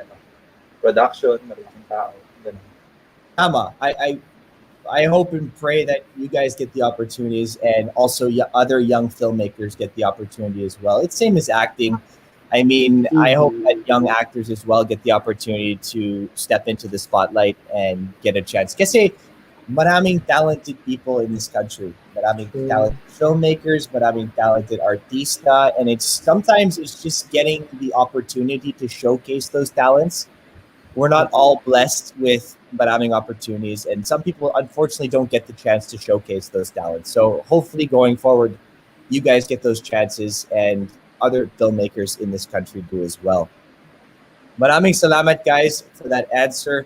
production, malalaking tao. Ganun. Tama. I hope and pray that you guys get the opportunities, and also other young filmmakers get the opportunity as well. It's same as acting. I mean, I hope that young actors as well get the opportunity to step into the spotlight and get a chance. Kasi maraming talented people in this country. Maraming talented filmmakers, maraming talented artista, and sometimes it's just getting the opportunity to showcase those talents. We're not all blessed with maraming opportunities, and some people unfortunately don't get the chance to showcase those talents. So hopefully going forward, you guys get those chances, and other filmmakers in this country do as well. Maraming salamat, guys, for that answer.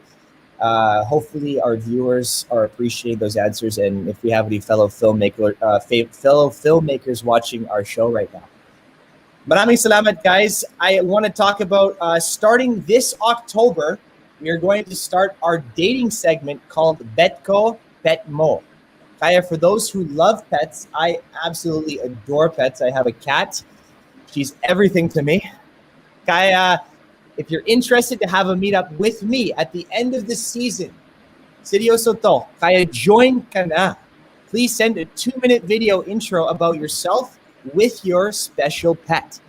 Hopefully our viewers are appreciating those answers, and if we have any fellow filmmakers watching our show right now. Maraming salamat, guys. I want to talk about starting this October, we are going to start our dating segment called Betko Pet Mo. Kaya, for those who love pets, I absolutely adore pets. I have a cat. She's everything to me. Kaya, if you're interested to have a meetup with me at the end of the season, seryoso to, kaya join ka na. Please send a 2-minute video intro about yourself with your special pet.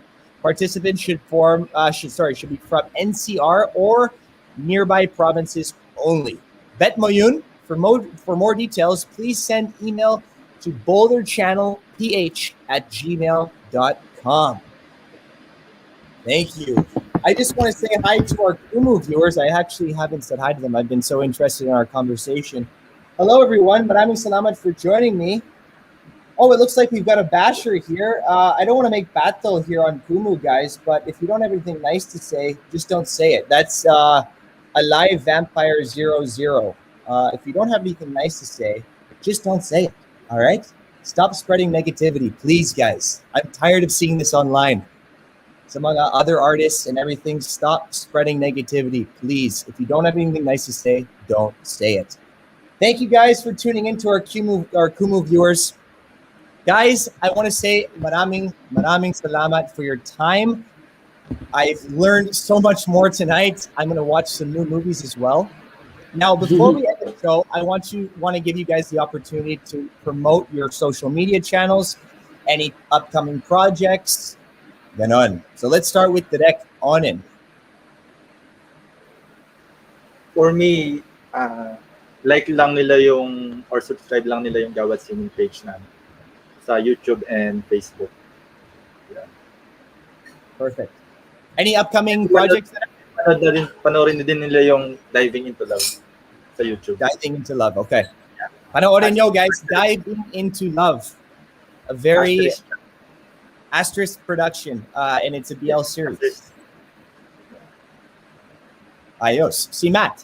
Participants should be from NCR or nearby provinces only. Bet mo yun. For more details, please send email to boulderchannelph@gmail.com. Thank you. I just want to say hi to our Kumu viewers. I actually haven't said hi to them. I've been so interested in our conversation. Hello, everyone. Maraming salamat for joining me. Oh, it looks like we've got a basher here. I don't want to make battle here on Kumu, guys, but if you don't have anything nice to say, just don't say it. That's a live Vampire 00. If you don't have anything nice to say, just don't say it. All right? Stop spreading negativity, please, guys. I'm tired of seeing this online. Some other artists and everything, stop spreading negativity, please. If you don't have anything nice to say, don't say it. Thank you, guys, for tuning into our Kumu viewers. Guys, I want to say maraming salamat for your time. I've learned so much more tonight. I'm going to watch some new movies as well. Now, before we end the show, I want to give you guys the opportunity to promote your social media channels, any upcoming projects, ganon. So let's start with Direk Onin. For me, like lang nila or subscribe lang nila yung Gawad Singing page namin sa YouTube and Facebook. Yeah. Perfect. Any upcoming projects? Panoorin din nila yung Diving into Love sa YouTube. Diving into Love. Okay. Panoorin nyo, guys. Diving into Love. A very asterisk production. And it's a BL series. Ayos. Si Matt,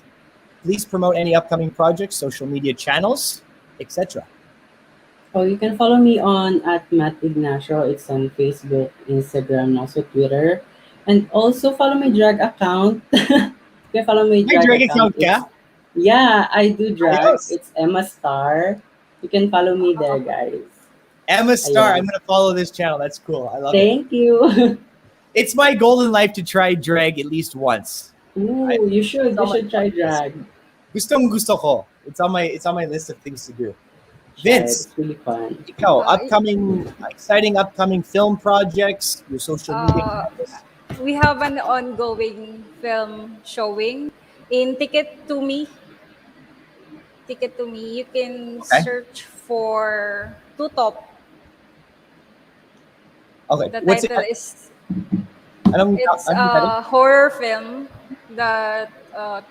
please promote any upcoming projects, social media channels, etc. Oh, you can follow me on @MattIgnacio. It's on Facebook, Instagram, and also Twitter. And also follow my drag account. You can follow my drag account. Yeah, I do drag. Ayos. It's Emma Star. You can follow me there, guys. Emma Star. Ayos. I'm going to follow this channel. That's cool. I love it. Thank you. It's my goal in life to try drag at least once. Ooh, you should try drag. Gustong gusto ko. It's on my list of things to do. Yeah, Vince, it's really fun. ikaw, Uh, exciting upcoming film projects, your social media uh, channels. we have an ongoing film showing in Ticket to Me. You can Okay. search for Tutop. Okay. The What's it? title is it's Anong title? a horror film that uh,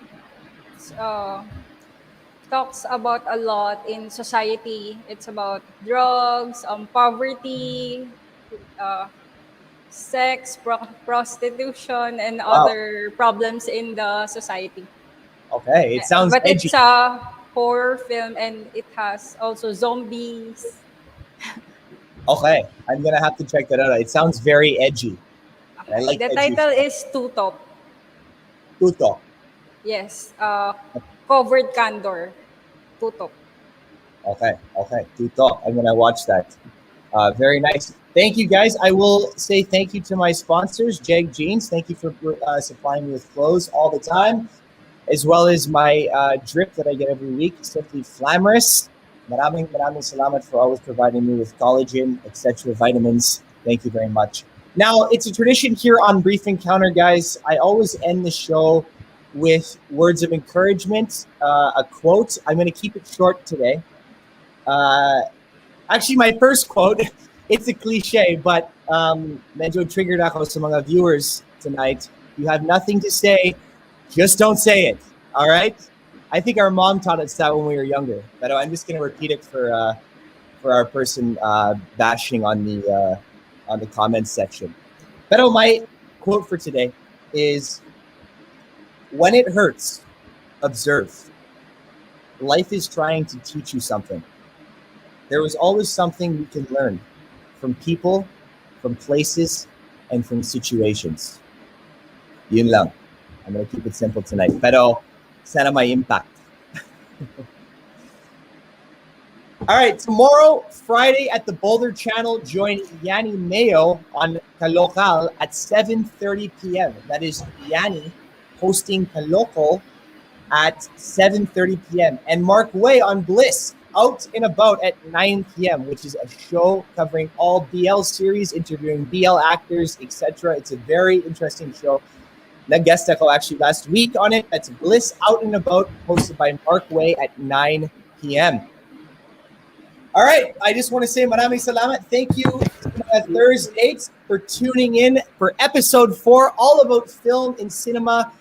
talks about a lot in society. It's about drugs, poverty, uh, sex, prostitution, and Wow. other problems in the society. Okay. It sounds But edgy. it's a horror film and it has also zombies. Okay. I'm gonna have to check that out. It sounds very edgy. And I Okay. like The edgy title stuff. is Tutop. Tuto. Yes. Covered candor. Tutop. Okay. Okay. Tuto. I'm gonna watch that. Very nice. Thank you, guys. I will say thank you to my sponsors, Jag Jeans. Thank you for supplying me with clothes all the time, as well as my drip that I get every week, Simply Flamorous. Maraming salamat for always providing me with collagen, etc. vitamins. Thank you very much. Now, it's a tradition here on Brief Encounter, guys. I always end the show with words of encouragement, a quote. I'm going to keep it short today. Uh, Actually, my first quote, it's a cliche, but medyo triggered ako sa mga viewers tonight. You have nothing to say, just don't say it. All right? I think our mom taught us that when we were younger. But I'm just going to repeat it for our person bashing on the comments section. But my quote for today is, when it hurts, observe. Life is trying to teach you something. There is always something we can learn from people, from places, and from situations. Yun lang. I'm gonna keep it simple tonight. Pero sana may impact. All right, tomorrow, Friday at the Boulder Channel, join Yanni Mayo on Kalokal at 7:30 p.m. That is Yanni hosting Kalokal at 7:30 p.m. and Mark Way on Bliss Out and About at 9 p.m., which is a show covering all BL series, interviewing BL actors, etc. It's a very interesting show. Nag-guest ako actually last week on it. That's Bliss Out and About, hosted by Mark Way at 9 p.m. All right, I just want to say maraming salamat. Thank you Thursdays for tuning in for episode 4, all about film and cinema.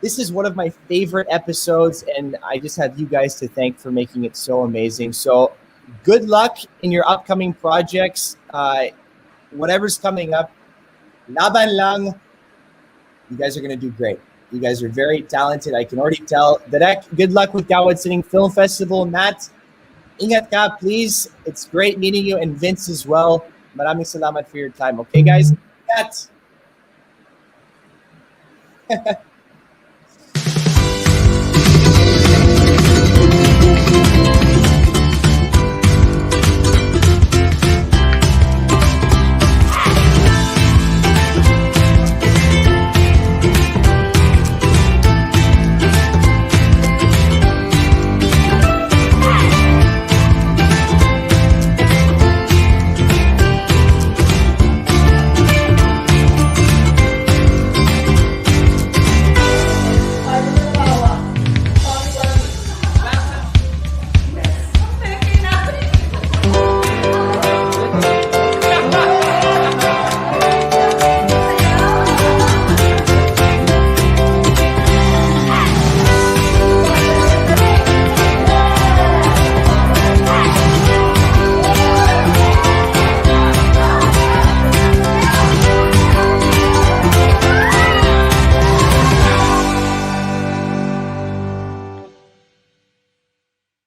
This is one of my favorite episodes, and I just have you guys to thank for making it so amazing. So good luck in your upcoming projects. Whatever's coming up, laban lang. You guys are going to do great. You guys are very talented. I can already tell. Derek, good luck with Gawad Sitting Film Festival. Matt, ingat ka, please. It's great meeting you, and Vince as well. Maraming salamat for your time. Okay, guys? Ingat.